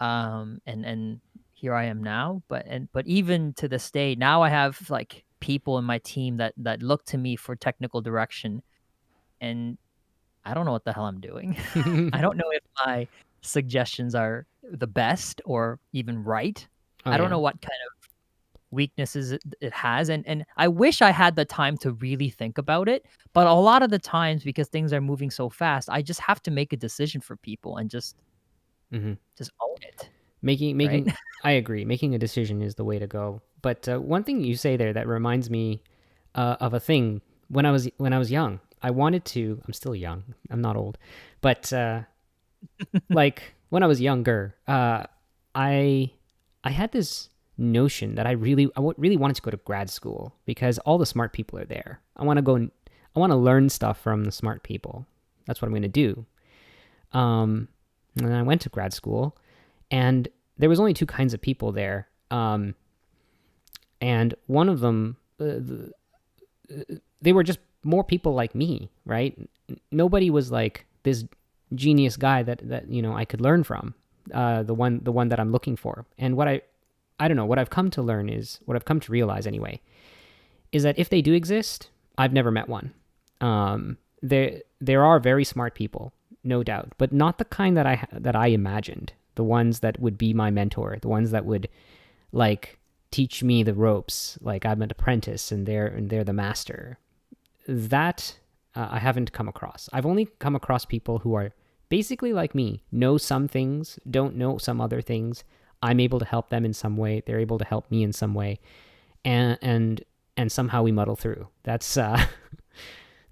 And here I am now. But even to this day, now I have like people in my team that look to me for technical direction, and I don't know what the hell I'm doing. I don't know if my suggestions are the best or even right. I don't know what kind of weaknesses it has, and I wish I had the time to really think about it, but a lot of the times, because things are moving so fast, I just have to make a decision for people and just own it. Making right? I agree, making a decision is the way to go. But one thing you say there that reminds me of a thing. When I was young, I wanted to, I'm still young, I'm not old, but like when I was younger, I had this notion that I really wanted to go to grad school because all the smart people are there. I want to learn stuff from the smart people. That's what I'm going to do. And I went to grad school, and there was only two kinds of people there. And one of them, they were just more people like me, right? Nobody was like this genius guy that I could learn from, the one that I'm looking for. And what I've come to learn is, what I've come to realize anyway, is that if they do exist, I've never met one. There are very smart people, no doubt, but not the kind that I imagined. The ones that would be my mentor, the ones that would like teach me the ropes, like I'm an apprentice and they're the master. That I haven't come across. I've only come across people who are basically like me, know some things, don't know some other things. I'm able to help them in some way. They're able to help me in some way, and somehow we muddle through. That's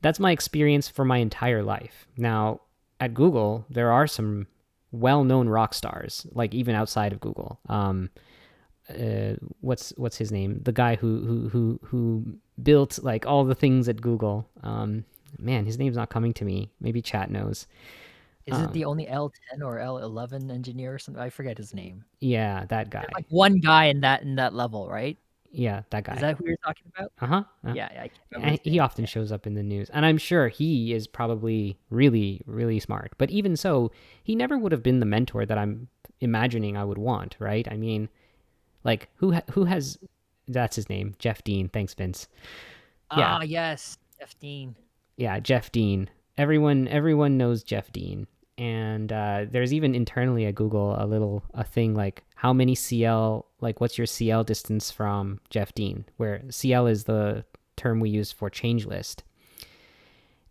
that's my experience for my entire life. Now, at Google, there are some well-known rock stars, like even outside of Google. What's his name? The guy who built like all the things at Google. Man, his name's not coming to me. Maybe chat knows. Is it the only L10 or L11 engineer or something? I forget his name. Yeah, that guy. There's like one guy in that level, right? Yeah, that guy. Is that who you're talking about? Uh-huh. Yeah, I can't remember his He name. often shows up in the news, and I'm sure he is probably really, really smart. But even so, he never would have been the mentor that I'm imagining I would want, right? I mean, like who has? That's his name, Jeff Dean. Thanks, Vince. Yeah. Ah, yes, Jeff Dean. Yeah, Jeff Dean. Everyone knows Jeff Dean. And there's even internally at Google a thing like how many CL, like what's your CL distance from Jeff Dean, where CL is the term we use for change list.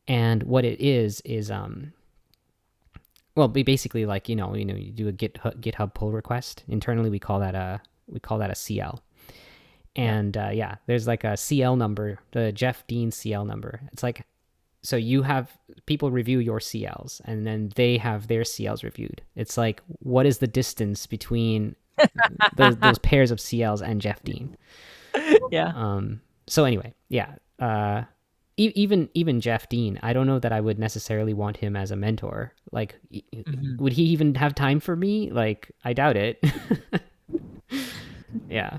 And what it is well, basically like, you do a GitHub pull request. Internally, we call that a CL. And yeah, there's like a CL number, the Jeff Dean CL number. It's like, so you have people review your CLs and then they have their CLs reviewed. It's like, what is the distance between those pairs of CLs and Jeff Dean? Yeah. So anyway, yeah. Even Jeff Dean, I don't know that I would necessarily want him as a mentor. Like, would he even have time for me? Like, I doubt it. Yeah.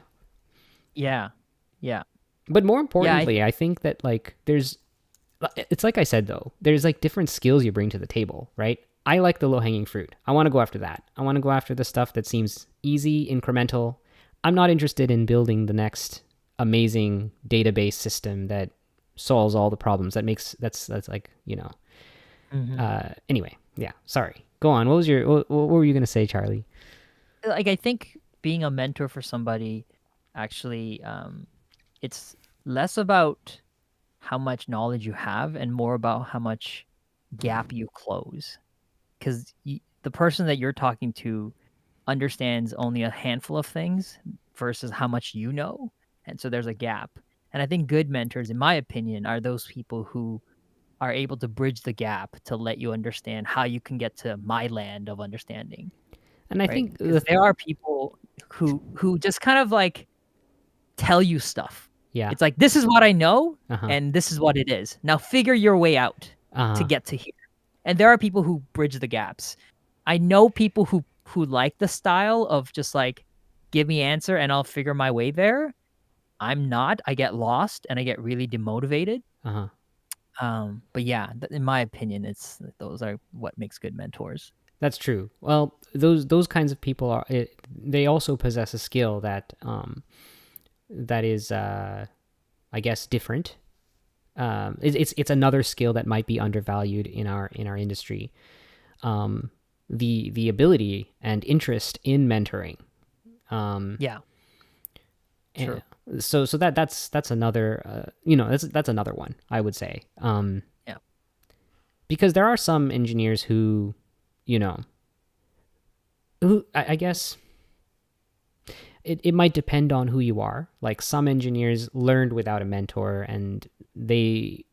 Yeah. Yeah. But more importantly, I think that like it's like I said though, there's like different skills you bring to the table, right? I like the low-hanging fruit. I want to go after that. I want to go after the stuff that seems easy, incremental. I'm not interested in building the next amazing database system that solves all the problems. That's like, you know. Anyway, yeah, sorry. Go on. What were you going to say, Charlie? Like, I think being a mentor for somebody, actually, it's less about how much knowledge you have and more about how much gap you close. Because the person that you're talking to understands only a handful of things versus how much you know. And so there's a gap. And I think good mentors, in my opinion, are those people who are able to bridge the gap to let you understand how you can get to my land of understanding. And I right? think There are people who just kind of like tell you stuff. Yeah. It's like, this is what I know, and this is what it is. Now figure your way out to get to here. And there are people who bridge the gaps. I know people who like the style of just like, give me answer and I'll figure my way there. I'm not. I get lost and I get really demotivated. But yeah, in my opinion, those are what makes good mentors. That's true. Well, those kinds of people they also possess a skill that is I guess different. It's another skill that might be undervalued in our industry. The ability and interest in mentoring. Yeah. Sure. So that's another you know, that's another one, I would say. Yeah. Because there are some engineers who, you know, who I guess it might depend on who you are. Like some engineers learned without a mentor, and they,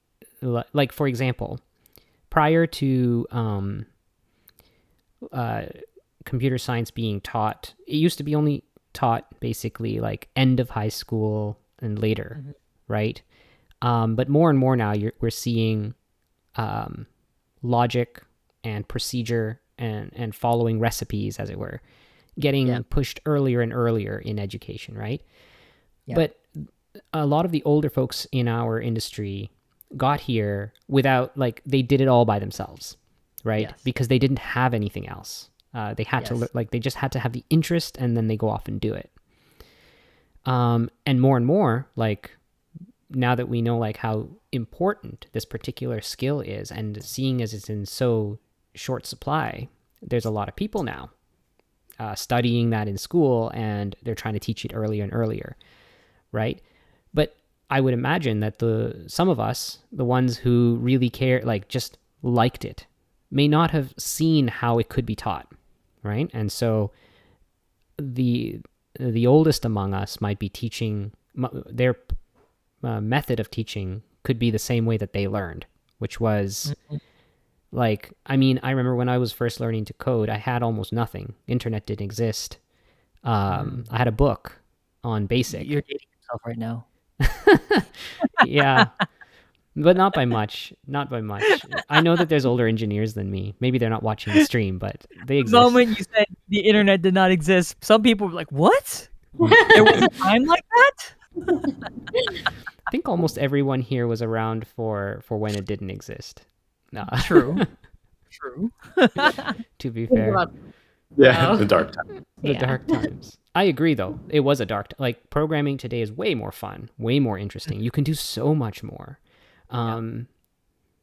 like for example, prior to computer science being taught, it used to be only taught basically like end of high school and later, right? But more and more now we're seeing logic and procedure and following recipes, as it were, getting pushed earlier and earlier in education, right? Yeah. But a lot of the older folks in our industry got here without, like, they did it all by themselves, right? Yes. Because they didn't have anything else. They had to, like, they just had to have the interest, and then they go off and do it. And more, like, now that we know, like, how important this particular skill is, and seeing as it's in so short supply, there's a lot of people now studying that in school, and they're trying to teach it earlier and earlier, right? But I would imagine that some of us, the ones who really care, like just liked it, may not have seen how it could be taught, right? And so the oldest among us might be teaching, their method of teaching could be the same way that they learned, which was like, I mean, I remember when I was first learning to code, I had almost nothing. Internet didn't exist. I had a book on BASIC. You're dating yourself right now. Yeah, but not by much. Not by much. I know that there's older engineers than me. Maybe they're not watching the stream, but they exist. The moment you said the internet did not exist, some people were like, what? There was a time like that? I think almost everyone here was around for when it didn't exist. No. True. To be fair. Yeah, the dark times. The dark times. I agree, though. It was a dark... Like, programming today is way more fun, way more interesting. You can do so much more.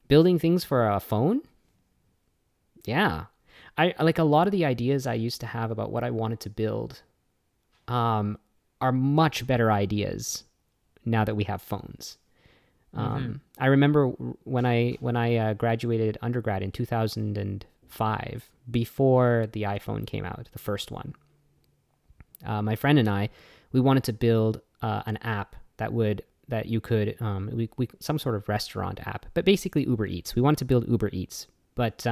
Building things for a phone? Yeah. I like, a lot of the ideas I used to have about what I wanted to build are much better ideas now that we have phones. I remember when I graduated undergrad in 2005, before the iPhone came out, the first one. My friend and I, we wanted to build an app that you could some sort of restaurant app, but basically Uber Eats. We wanted to build Uber Eats, but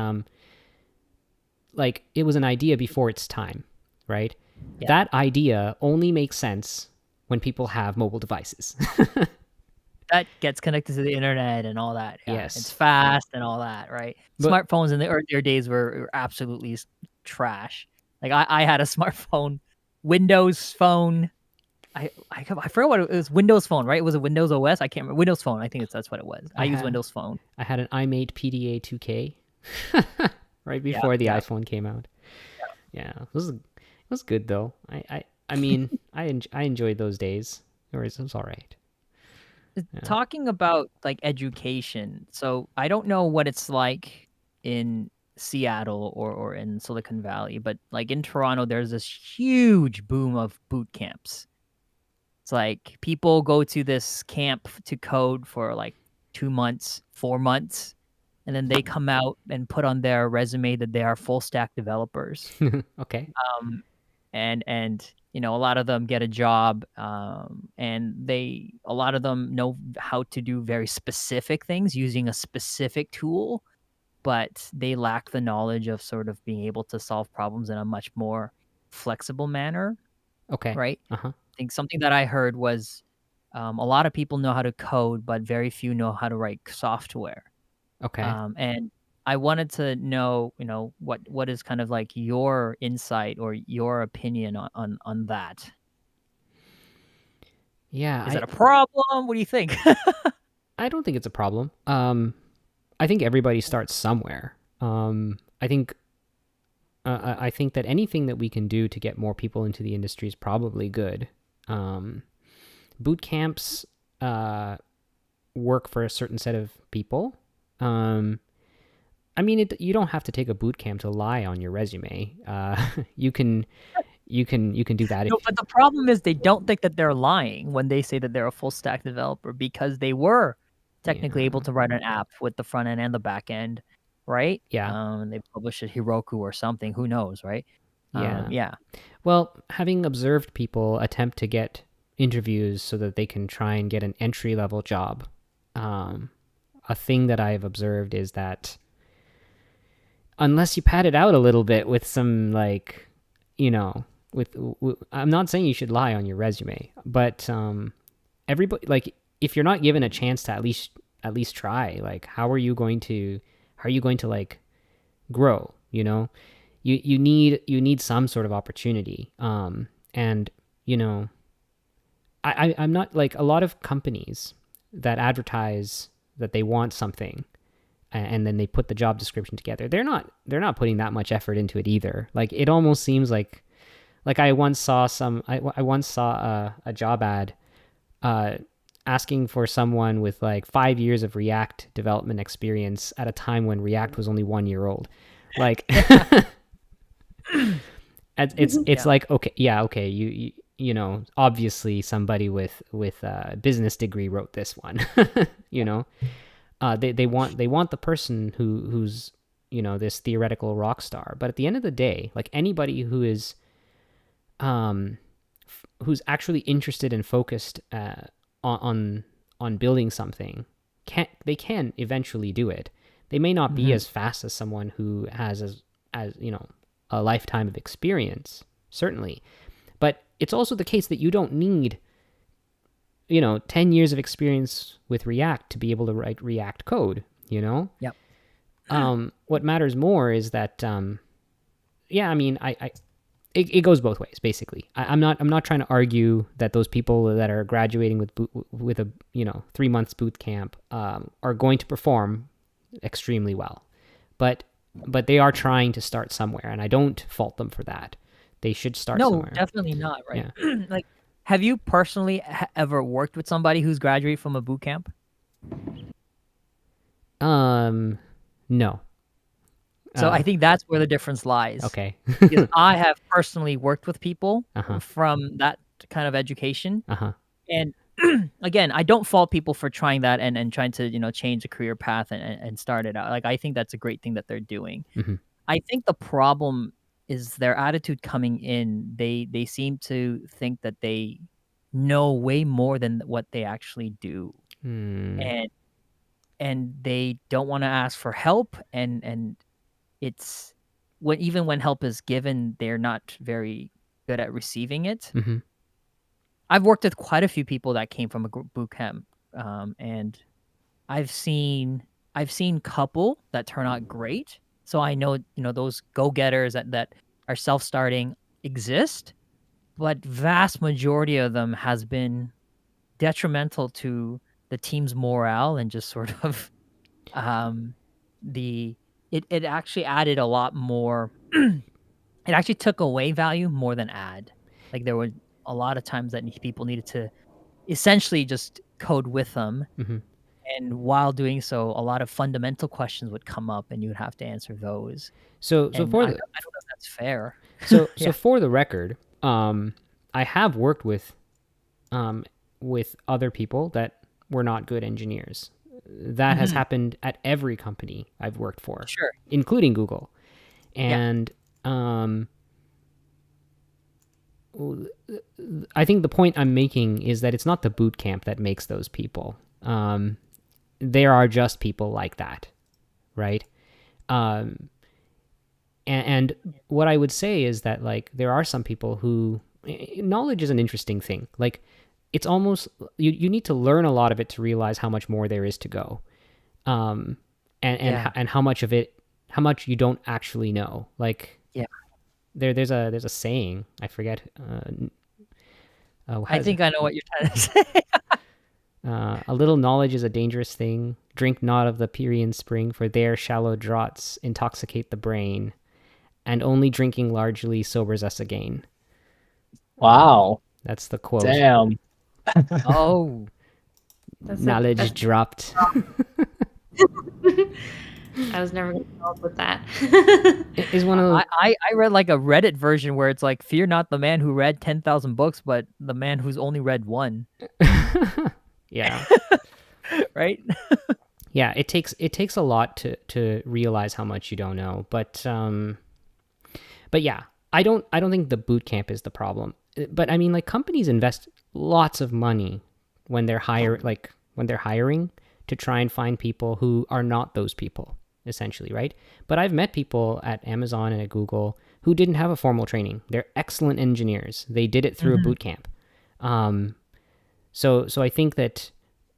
like it was an idea before its time, right? Yeah. That idea only makes sense when people have mobile devices. That gets connected to the internet and all that. Yeah. Yes. It's fast and all that, right? But- Smartphones in the earlier days were absolutely trash. Like I had a smartphone, Windows phone. I forgot what it was. Windows phone, right? It was a Windows OS. I can't remember. Windows phone. I think that's what it was. I use Windows phone. I had an iMate PDA 2K right before the iPhone came out. Yeah, it was good though. I mean, I enjoyed those days. It was all right. Talking about like education, so I don't know what it's like in Seattle or in Silicon Valley, but like in Toronto, there's this huge boom of boot camps. It's like people go to this camp to code for like 2 months, 4 months, and then they come out and put on their resume that they are full stack developers. Okay. And you know, a lot of them get a job, and a lot of them know how to do very specific things using a specific tool, but they lack the knowledge of sort of being able to solve problems in a much more flexible manner. Okay. Right? Uh-huh. I think something that I heard was a lot of people know how to code, but very few know how to write software. Okay. And I wanted to know, you know, what is kind of like your insight or your opinion on that. Yeah. Is that a problem? What do you think? I don't think it's a problem. I think everybody starts somewhere. I think that anything that we can do to get more people into the industry is probably good. Boot camps work for a certain set of people. I mean, you don't have to take a boot camp to lie on your resume. You can do that. No, but the problem is they don't think that they're lying when they say that they're a full stack developer, because they were technically able to write an app with the front end and the back end, right? Yeah. They publish at Heroku or something. Who knows, right? Yeah. Yeah. Well, having observed people attempt to get interviews so that they can try and get an entry-level job, a thing that I've observed is that unless you pad it out a little bit with some, like, you know, with I'm not saying you should lie on your resume, but everybody, like, if you're not given a chance to at least try, like, how are you going to like grow? You know, you need some sort of opportunity. And you know, I'm not, like, a lot of companies that advertise that they want something and then they put the job description together. They're not putting that much effort into it either. Like, it almost seems like I once saw a job ad asking for someone with like 5 years of React development experience at a time when React was only 1 year old. Like, it's like, okay, you know, obviously somebody with a business degree wrote this one. You know, they want the person who's, you know, this theoretical rock star. But at the end of the day, like, anybody who is who's actually interested and focused on building something can eventually do it. They may not be as fast as someone who has as you know, a lifetime of experience, certainly, but it's also the case that you don't need, you know, 10 years of experience with React to be able to write React code, you know? Yep. What matters more is that, yeah, I mean, it goes both ways, basically. I'm not trying to argue that those people that are graduating with a, you know, 3 months boot camp are going to perform extremely well, but they are trying to start somewhere, and I don't fault them for that. They should start somewhere. No, definitely not, right? Yeah. Like, have you personally ever worked with somebody who's graduated from a boot camp? No. So I think that's where the difference lies. Okay. Because I have personally worked with people from that kind of education. And again, I don't fault people for trying that and trying to, you know, change a career path and start it out. Like, I think that's a great thing that they're doing. I think the problem is their attitude coming in. They seem to think that they know way more than what they actually do. Hmm. And they don't want to ask for help, and it's even when help is given, they're not very good at receiving it. Mm-hmm. I've worked with quite a few people that came from a boot camp, and I've seen couple that turn out great. So I know, those go-getters that are self-starting exist, but vast majority of them has been detrimental to the team's morale and just sort of it actually added a lot more. It actually took away value more than add. Like, there were a lot of times that people needed to essentially just code with them. Mm-hmm. And while doing so, a lot of fundamental questions would come up, and you would have to answer those. So And for I the don't know if that's fair. so Yeah. for the record, I have worked with other people that were not good engineers. That has happened at every company I've worked for, Sure. including Google. And I think the point I'm making is that it's not the boot camp that makes those people. There are just people like that, right? And what I would say is that, like, there are some people who knowledge is an interesting thing. Like, it's almost you need to learn a lot of it to realize how much more there is to go, and how much you don't actually know. Like, there's a saying, I forget. I think I know what you're trying to say. A little knowledge is a dangerous thing. Drink not of the Pierian spring, for there shallow draughts intoxicate the brain, and only drinking largely sobers us again. Wow. That's the quote. Damn. Oh. Knowledge dropped. I was never going to come up with that. Is one of those... I read like a Reddit version where it's like, fear not the man who read 10,000 books, but the man who's only read one. Yeah. Right? Yeah, it takes a lot to realize how much you don't know. But yeah, I don't think the boot camp is the problem. But I mean, like, companies invest lots of money when they're hiring to try and find people who are not those people, essentially, right? But I've met people at Amazon and at Google who didn't have a formal training. They're excellent engineers. They did it through a boot camp. So I think that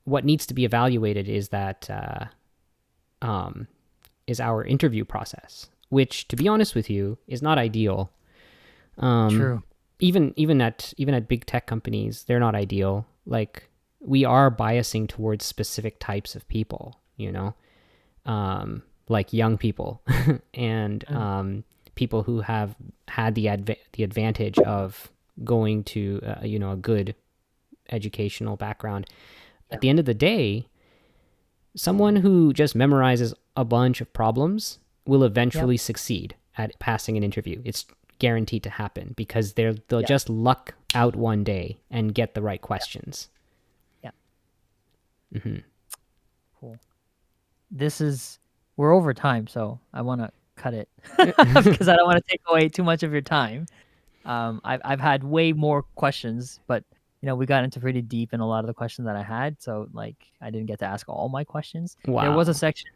what needs to be evaluated is that is our interview process, which, to be honest with you, is not ideal. True. Even at big tech companies, they're not ideal. Like, we are biasing towards specific types of people, like young people and people who have had the advantage of going to a good educational background. At the end of the day, someone who just memorizes a bunch of problems will eventually succeed at passing an interview. It's guaranteed to happen because they'll just luck out one day and get the right questions. Mm-hmm. Cool. We're over time, so I want to cut it because I don't want to take away too much of your time. I've had way more questions, but we got into pretty deep in a lot of the questions that I had, so like I didn't get to ask all my questions. Wow. There was a section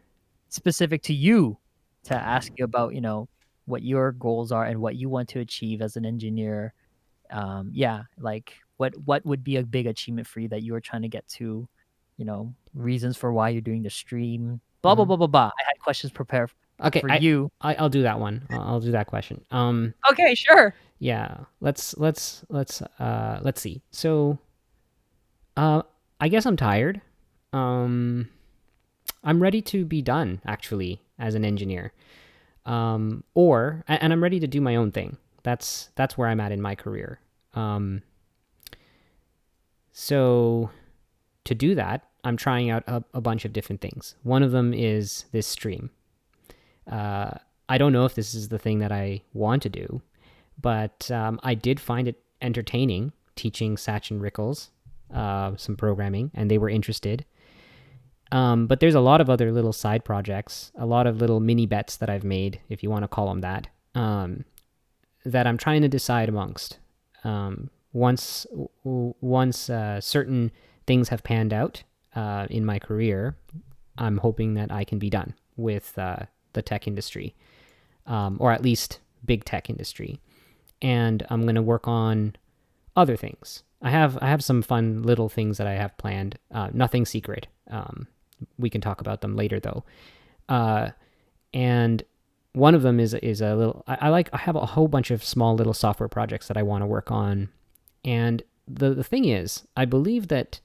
specific to you to ask you about, what your goals are and what you want to achieve as an engineer. Like what would be a big achievement for you that you were trying to get to, reasons for why you're doing the stream, blah, blah, blah, blah, blah. I had questions prepared for you. I'll do that one. I'll do that question. Okay, sure. Yeah, let's see. So, I guess I'm tired. I'm ready to be done, actually, as an engineer. And I'm ready to do my own thing. That's where I'm at in my career. So to do that, I'm trying out a bunch of different things. One of them is this stream. I don't know if this is the thing that I want to do, but I did find it entertaining teaching Satch and Rickles some programming, and they were interested. But there's a lot of other little side projects, a lot of little mini bets that I've made, if you want to call them that, that I'm trying to decide amongst once certain things have panned out in my career, I'm hoping that I can be done with the tech industry, or at least big tech industry, and I'm going to work on other things. I have some fun little things that I have planned. Nothing secret. We can talk about them later though. And one of them is a little. I have a whole bunch of small little software projects that I want to work on, and the thing is, I believe that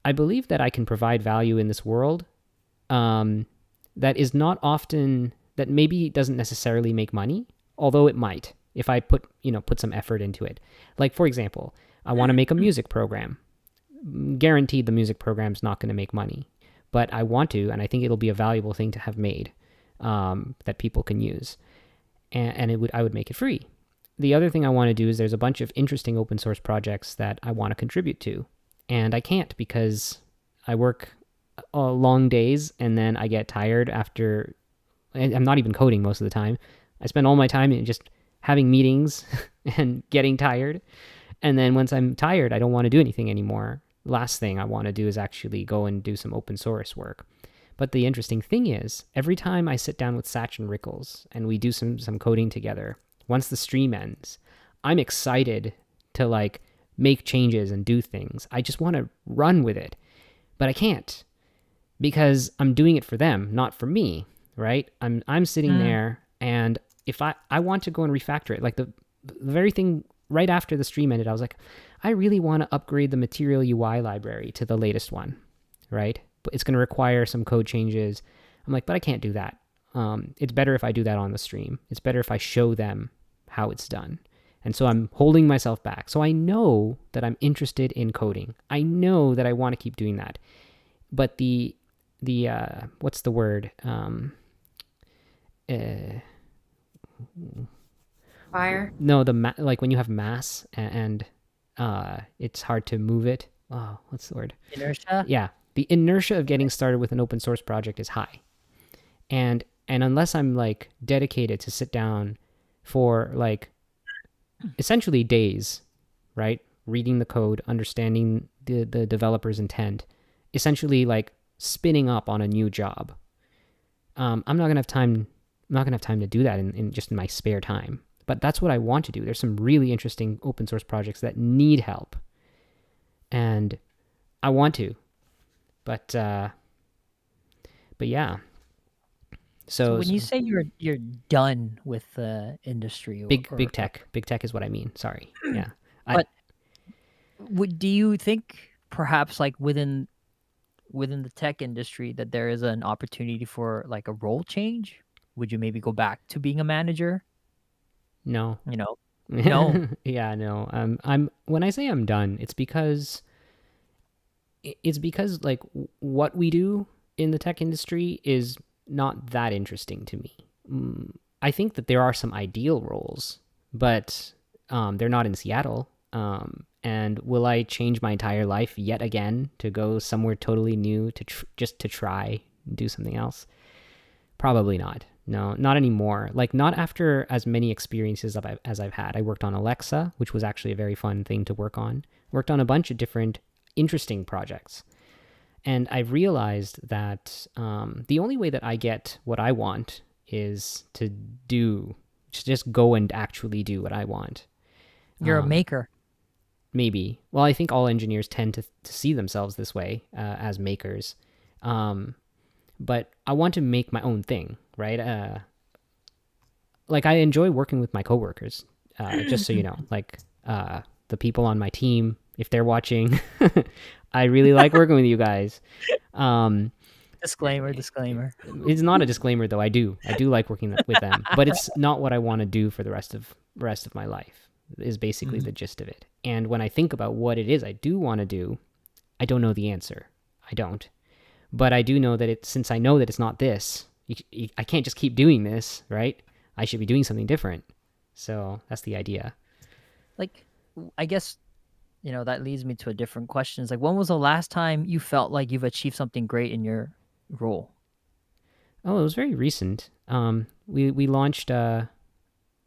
I can provide value in this world. That is not often, that maybe doesn't necessarily make money, although it might if I put some effort into it. Like, for example, I want to make a music program. Guaranteed the music program's not going to make money, but I want to, and I think it'll be a valuable thing to have made that people can use. And I would make it free. The other thing I want to do is there's a bunch of interesting open source projects that I want to contribute to, and I can't because I work long days and then I get tired after. I'm not even coding most of the time. I spend all my time in just having meetings and getting tired. And then once I'm tired, I don't want to do anything anymore. Last thing I want to do is actually go and do some open source work. But the interesting thing is, every time I sit down with Satch and Rickles and we do some coding together, once the stream ends, I'm excited to like make changes and do things. I just want to run with it. But I can't because I'm doing it for them, not for me, right? I'm sitting there, and if I want to go and refactor it, like the very thing right after the stream ended, I was like, I really want to upgrade the Material UI library to the latest one, right? But it's going to require some code changes. I'm like, but I can't do that. It's better if I do that on the stream. It's better if I show them how it's done. And so I'm holding myself back. So I know that I'm interested in coding. I know that I want to keep doing that. But the what's the word? Fire. No, like when you have mass and it's hard to move it. Oh, what's the word? Inertia? Yeah. The inertia of getting started with an open source project is high. And unless I'm like dedicated to sit down for like essentially days, right? Reading the code, understanding the developer's intent, essentially like spinning up on a new job. I'm not gonna have time. I'm not gonna have time to do that in just in my spare time. But that's what I want to do. There's some really interesting open source projects that need help, and I want to. But yeah. So when you say you're done with the industry, big tech is what I mean. Sorry. Yeah. But do you think perhaps like within the tech industry that there is an opportunity for like a role change? Would you maybe go back to being a manager? No. No. Yeah, no. I'm when I say I'm done, it's because like what we do in the tech industry is not that interesting to me. I think that there are some ideal roles, but they're not in Seattle. And will I change my entire life yet again to go somewhere totally new just to try and do something else? Probably not. No, not anymore. Like not after as many experiences as I've had. I worked on Alexa, which was actually a very fun thing to work on. Worked on a bunch of different interesting projects. And I've realized that the only way that I get what I want is to just go and actually do what I want. You're a maker. Maybe. Well, I think all engineers tend to see themselves this way as makers. But I want to make my own thing, right? Like I enjoy working with my coworkers, just so you know, like the people on my team, if they're watching, I really like working with you guys. Disclaimer. It's not a disclaimer though. I do like working with them, but it's not what I want to do for the rest of my life is basically the gist of it. And when I think about what it is I do want to do, I don't know the answer. I don't. But I do know that since I know that it's not this, I can't just keep doing this, right? I should be doing something different. So that's the idea. Like, I guess, that leads me to a different question. It's like, when was the last time you felt like you've achieved something great in your role? Oh, it was very recent. We launched a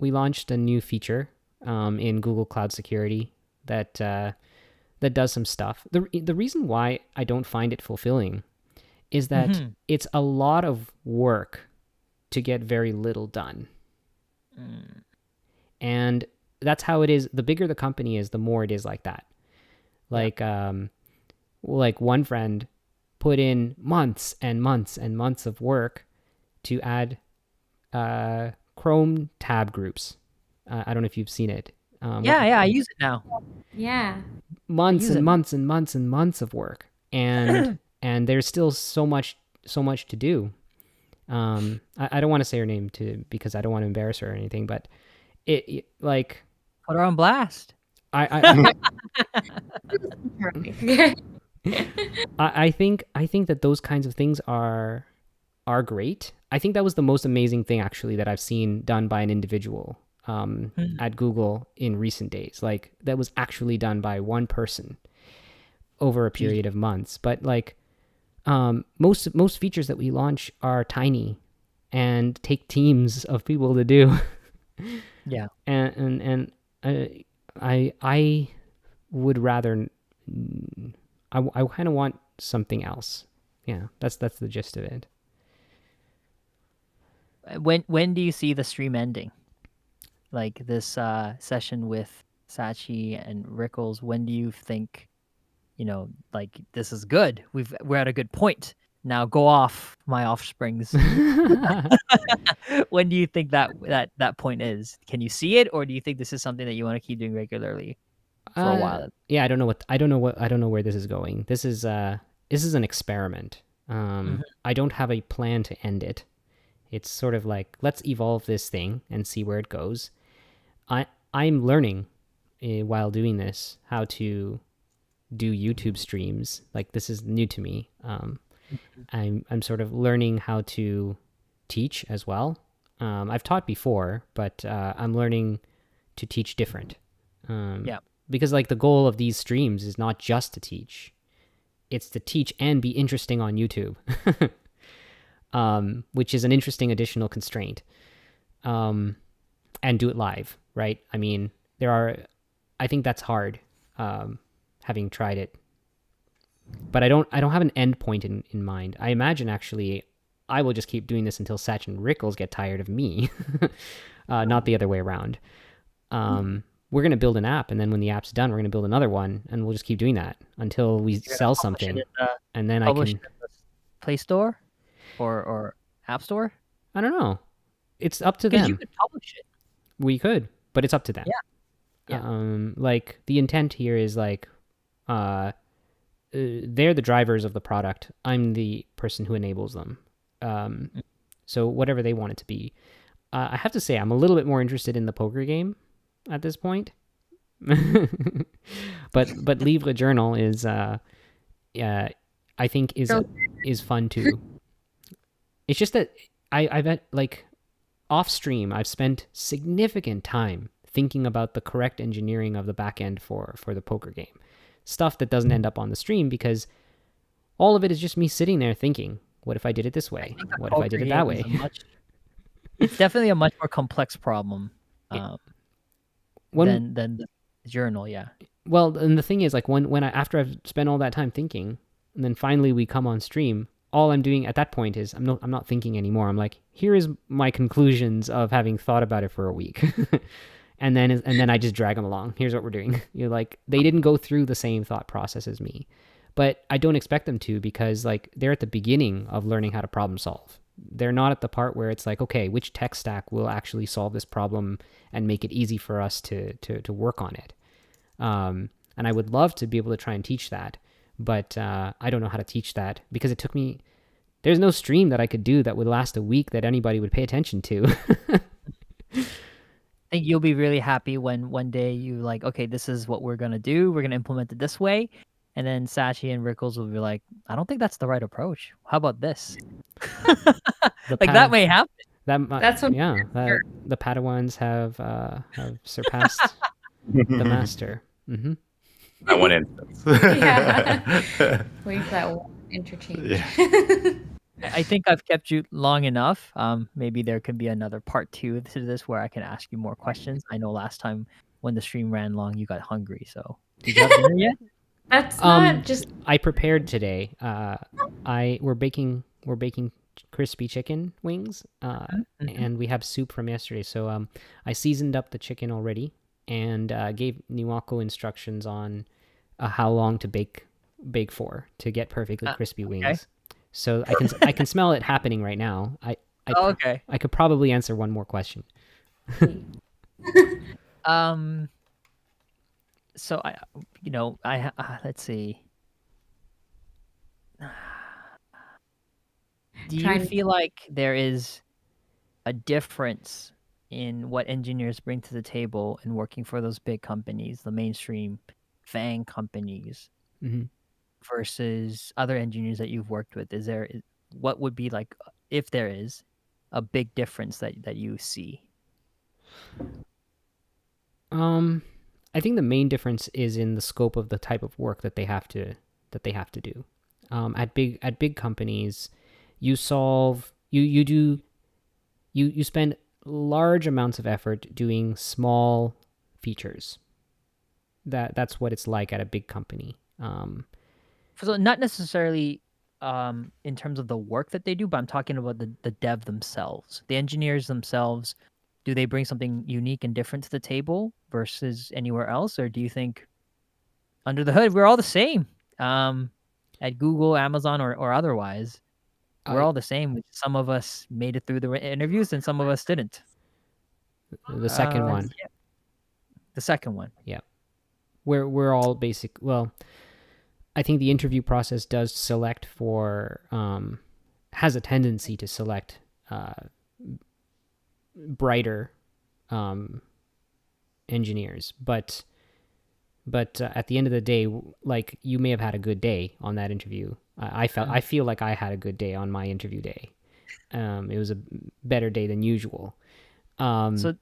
new feature in Google Cloud Security that that does some stuff. The reason why I don't find it fulfilling is that it's a lot of work to get very little done. And that's how it is. The bigger the company is, the more it is like that. Like one friend put in months and months and months of work to add Chrome tab groups. I don't know if you've seen it. Yeah, I use it now. Yeah. Months and months and months and months of work, and and there's still so much to do. I don't want to say her name because I don't want to embarrass her or anything, but it like put her on blast. I think that those kinds of things are great. I think that was the most amazing thing actually that I've seen done by an individual at Google in recent days. Like that was actually done by one person over a period of months. But like most features that we launch are tiny and take teams of people to do. Yeah. And I would rather I kind of want something else. Yeah, that's the gist of it. When do you see the stream ending? Like this session with Sachi and Rickles, when do you think, like this is good? We're at a good point. Now go off, my offsprings. When do you think that point is? Can you see it, or do you think this is something that you want to keep doing regularly for a while? Yeah, I don't know where this is going. This is an experiment. I don't have a plan to end it. It's sort of like, let's evolve this thing and see where it goes. I'm learning while doing this how to do YouTube streams. Like this is new to me. I'm sort of learning how to teach as well. I've taught before, but I'm learning to teach different. Because like the goal of these streams is not just to teach. It's to teach and be interesting on YouTube. Which is an interesting additional constraint. And do it live, right? I mean, I think that's hard, having tried it. But I don't have an end point in mind. I imagine actually I will just keep doing this until Satch and Rickles get tired of me. Not the other way around. We're going to build an app, and then when the app's done, we're going to build another one, and we'll just keep doing that until we sell something. And then I can... it in the Play Store or App Store? I don't know. It's up to them. You could publish it. We could, but it's up to them. Yeah. Like the intent here is like, they're the drivers of the product. I'm the person who enables them. So whatever they want it to be. I have to say, I'm a little bit more interested in the poker game at this point. but Livre Journal is, I think is fun too. It's just that I've had, like, off stream, I've spent significant time thinking about the correct engineering of the back end for the poker game. Stuff that doesn't end up on the stream because all of it is just me sitting there thinking, what if I did it this way? What if I did it that way? It's definitely a much more complex problem than the journal, yeah. Well, and the thing is, like, after I've spent all that time thinking, and then finally we come on stream, all I'm doing at that point is I'm not thinking anymore. I'm like, here is my conclusions of having thought about it for a week. and then I just drag them along. Here's what we're doing. You're like, they didn't go through the same thought process as me. But I don't expect them to, because like they're at the beginning of learning how to problem solve. They're not at the part where it's like, okay, which tech stack will actually solve this problem and make it easy for us to work on it. And I would love to be able to try and teach that. But I don't know how to teach that because it took me... There's no stream that I could do that would last a week that anybody would pay attention to. I think you'll be really happy when one day you like, okay, this is what we're going to do. We're going to implement it this way. And then Sachi and Rickles will be like, I don't think that's the right approach. How about this? That may happen. That's what the Padawans have surpassed the master. Mm-hmm. That one instance. Yeah. Wait for that one interchange. Yeah. I think I've kept you long enough. Maybe there could be another part 2 to this where I can ask you more questions. I know last time when the stream ran long, you got hungry. So did you have dinner yet? That's not just. I prepared today. We're baking crispy chicken wings, and we have soup from yesterday. So I seasoned up the chicken already and gave Niwako instructions on how long to bake for to get perfectly crispy wings. Okay. So I can smell it happening right now. Okay. I could probably answer one more question. So let's see. Do you Trying- feel like there is a difference in what engineers bring to the table in working for those big companies, the mainstream FANG companies, Mm-hmm. versus other engineers that you've worked with? What would be like, if there is, a big difference that you see? I think the main difference is in the scope of the type of work that they have to do. At big companies, you spend large amounts of effort doing small features. That's what it's like at a big company. So not necessarily in terms of the work that they do, but I'm talking about the dev themselves, the engineers themselves. Do they bring something unique and different to the table versus anywhere else, or do you think under the hood we're all the same? At Google, Amazon, or otherwise, we're all the same. Some of us made it through the interviews, and some of us didn't. The second one. Yeah. The second one. Yeah. We're all basic. Well, I think the interview process does select for has a tendency to select brighter engineers, but at the end of the day, like, you may have had a good day on that interview. I feel like I had a good day on my interview day. It was a better day than usual. Okay,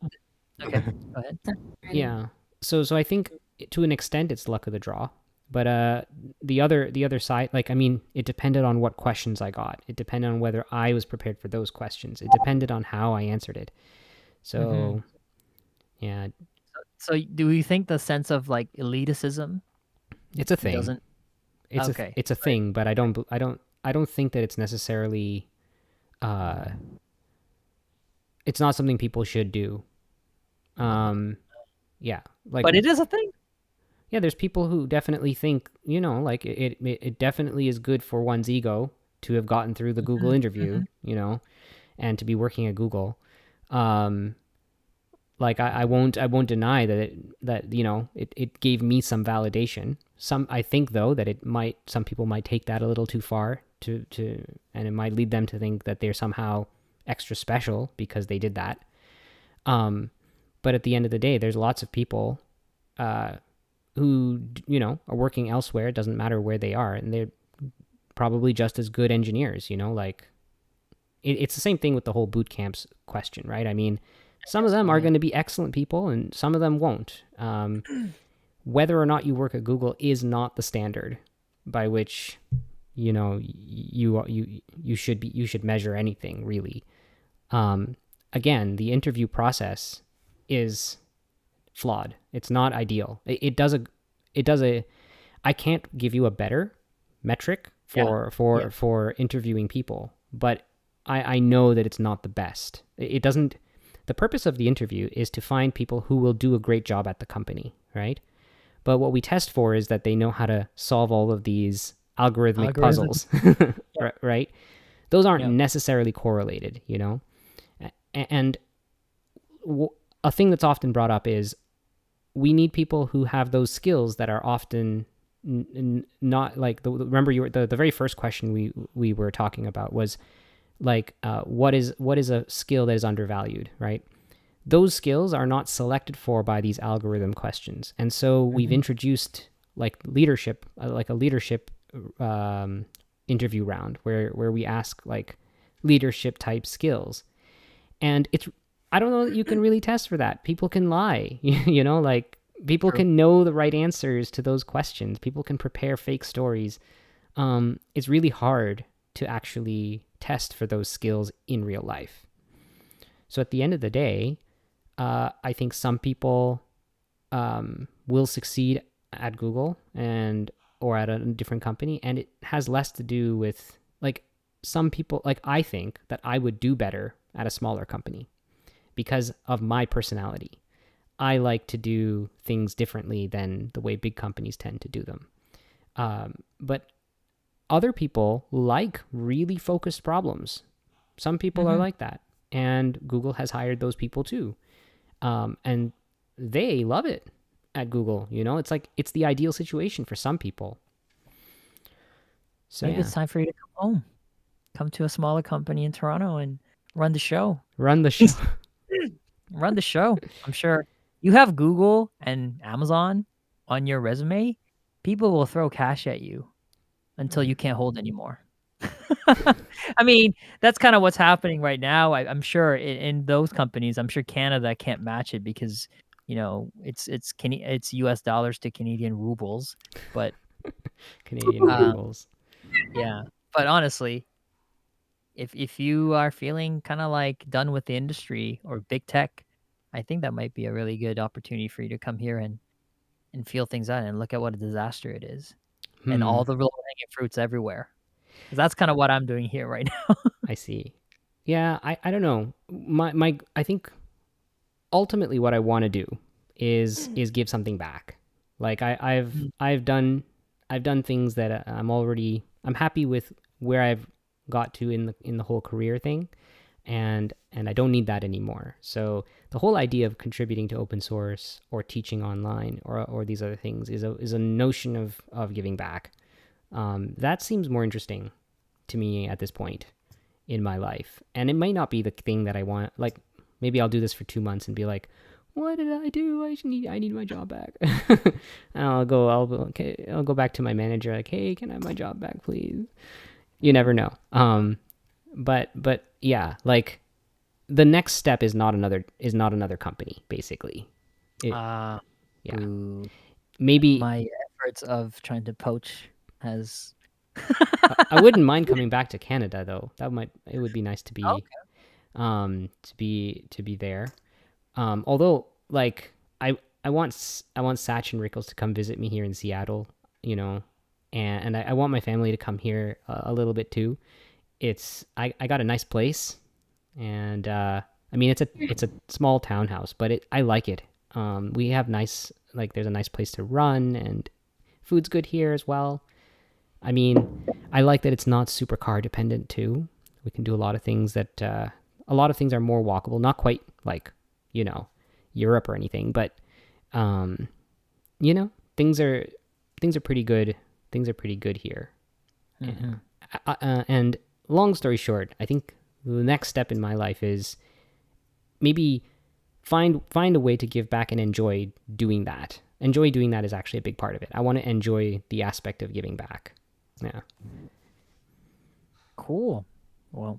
go ahead. Yeah. So I think to an extent it's luck of the draw. But the other side, like, I mean, it depended on what questions I got. It depended on whether I was prepared for those questions. It depended on how I answered it. So, yeah. So do you think the sense of like elitism? It's a thing. Doesn't. It's a thing, but I don't think that it's necessarily. It's not something people should do. Yeah, like. But it is a thing. Yeah, there's people who definitely think, like, it definitely is good for one's ego to have gotten through the Google interview, and to be working at Google. Like, I won't deny that it gave me some validation. I think though that some people might take that a little too far and it might lead them to think that they're somehow extra special because they did that. But at the end of the day, there's lots of people who are working elsewhere. It doesn't matter where they are, and they're probably just as good engineers. Like, it's the same thing with the whole boot camps question, right? I mean, some of them are going to be excellent people, and some of them won't. Whether or not you work at Google is not the standard by which you should measure anything, really. Again, the interview process is flawed. It's not ideal. It does a I can't give you a better metric for interviewing people, but I know that it's not the best. It doesn't. The purpose of the interview is to find people who will do a great job at the company, right? But what we test for is that they know how to solve all of these algorithmic puzzles, right? Those aren't necessarily correlated, And a thing that's often brought up is we need people who have those skills that are often not like remember the very first question we were talking about was like what is a skill that is undervalued, right? Those skills are not selected for by these algorithm questions, and so we've introduced like leadership, like a leadership interview round where we ask like leadership type skills, and I don't know that you can really test for that. People can lie, like people can know the right answers to those questions. People can prepare fake stories. It's really hard to actually test for those skills in real life. So at the end of the day, I think some people will succeed at Google or at a different company, and it has less to do with like some people. Like I think that I would do better at a smaller company because of my personality. I like to do things differently than the way big companies tend to do them. But other people like really focused problems. Some people are like that, and Google has hired those people too, and they love it at Google. It's like it's the ideal situation for some people. So Maybe it's time for you to come home, come to a smaller company in Toronto and run the show. Run the show. Run the show. I'm sure you have Google and Amazon on your resume. People will throw cash at you until you can't hold anymore. I mean, that's kind of what's happening right now. I'm sure in those companies, I'm sure Canada can't match it because it's US dollars to Canadian rubles, but Canadian rubles. yeah. But honestly, if you are feeling kind of like done with the industry or big tech, I think that might be a really good opportunity for you to come here and feel things out and look at what a disaster it is and all the low-hanging fruits everywhere. 'Cause that's kind of what I'm doing here right now. I see. Yeah, I don't know. I think ultimately what I want to do is give something back. Like I've done things that I'm happy with where I've got to in the whole career thing, and I don't need that anymore. So the whole idea of contributing to open source or teaching online or these other things is a notion of giving back. That seems more interesting to me at this point in my life, and it might not be the thing that I want. Like maybe I'll do this for 2 months and be like, what did I do? I need my job back. And I'll go back to my manager like, hey, can I have my job back, please? You never know. But yeah, like the next step is not another company, basically. Yeah. Ooh, Maybe my efforts of trying to poach has I wouldn't mind coming back to Canada though. It would be nice to be to be there. Although like I want Satch and Rickles to come visit me here in Seattle, and I want my family to come here a little bit too. I got a nice place, and I mean it's a small townhouse, but I like it. We have there's a nice place to run, and food's good here as well. I mean, I like that it's not super car dependent too. We can do a lot of things are more walkable, not quite like, Europe or anything, but things are pretty good. Things are pretty good here. Mm-hmm. And long story short, I think the next step in my life is maybe find a way to give back and enjoy doing that. Enjoy doing that is actually a big part of it. I want to enjoy the aspect of giving back. Yeah. Cool. Well,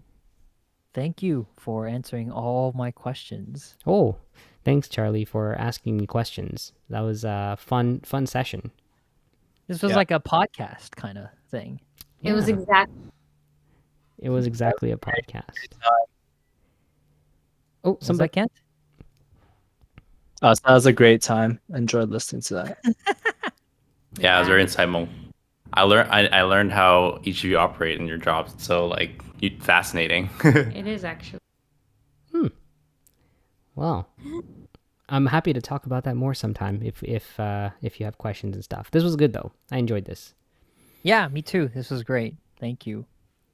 thank you for answering all my questions. Oh, thanks, Charlie, for asking me questions. That was a fun session. This was like a podcast kind of thing. It was Yeah. exactly. It was exactly a podcast. Oh, Was somebody. that Kent? So that was a great time. Enjoyed listening to that. Yeah, it was very insightful. I learned how each of you operate in your jobs. It's so fascinating. It is actually. Well, I'm happy to talk about that more sometime if you have questions and stuff. This was good though. I enjoyed this. Yeah, me too. This was great. Thank you.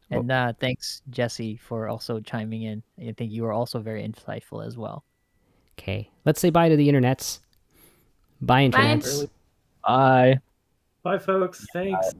And thanks, Jesse, for also chiming in. I think you were also very insightful as well. Okay, let's say bye to the internets. Bye, internets. Bye. Bye, folks. Thanks.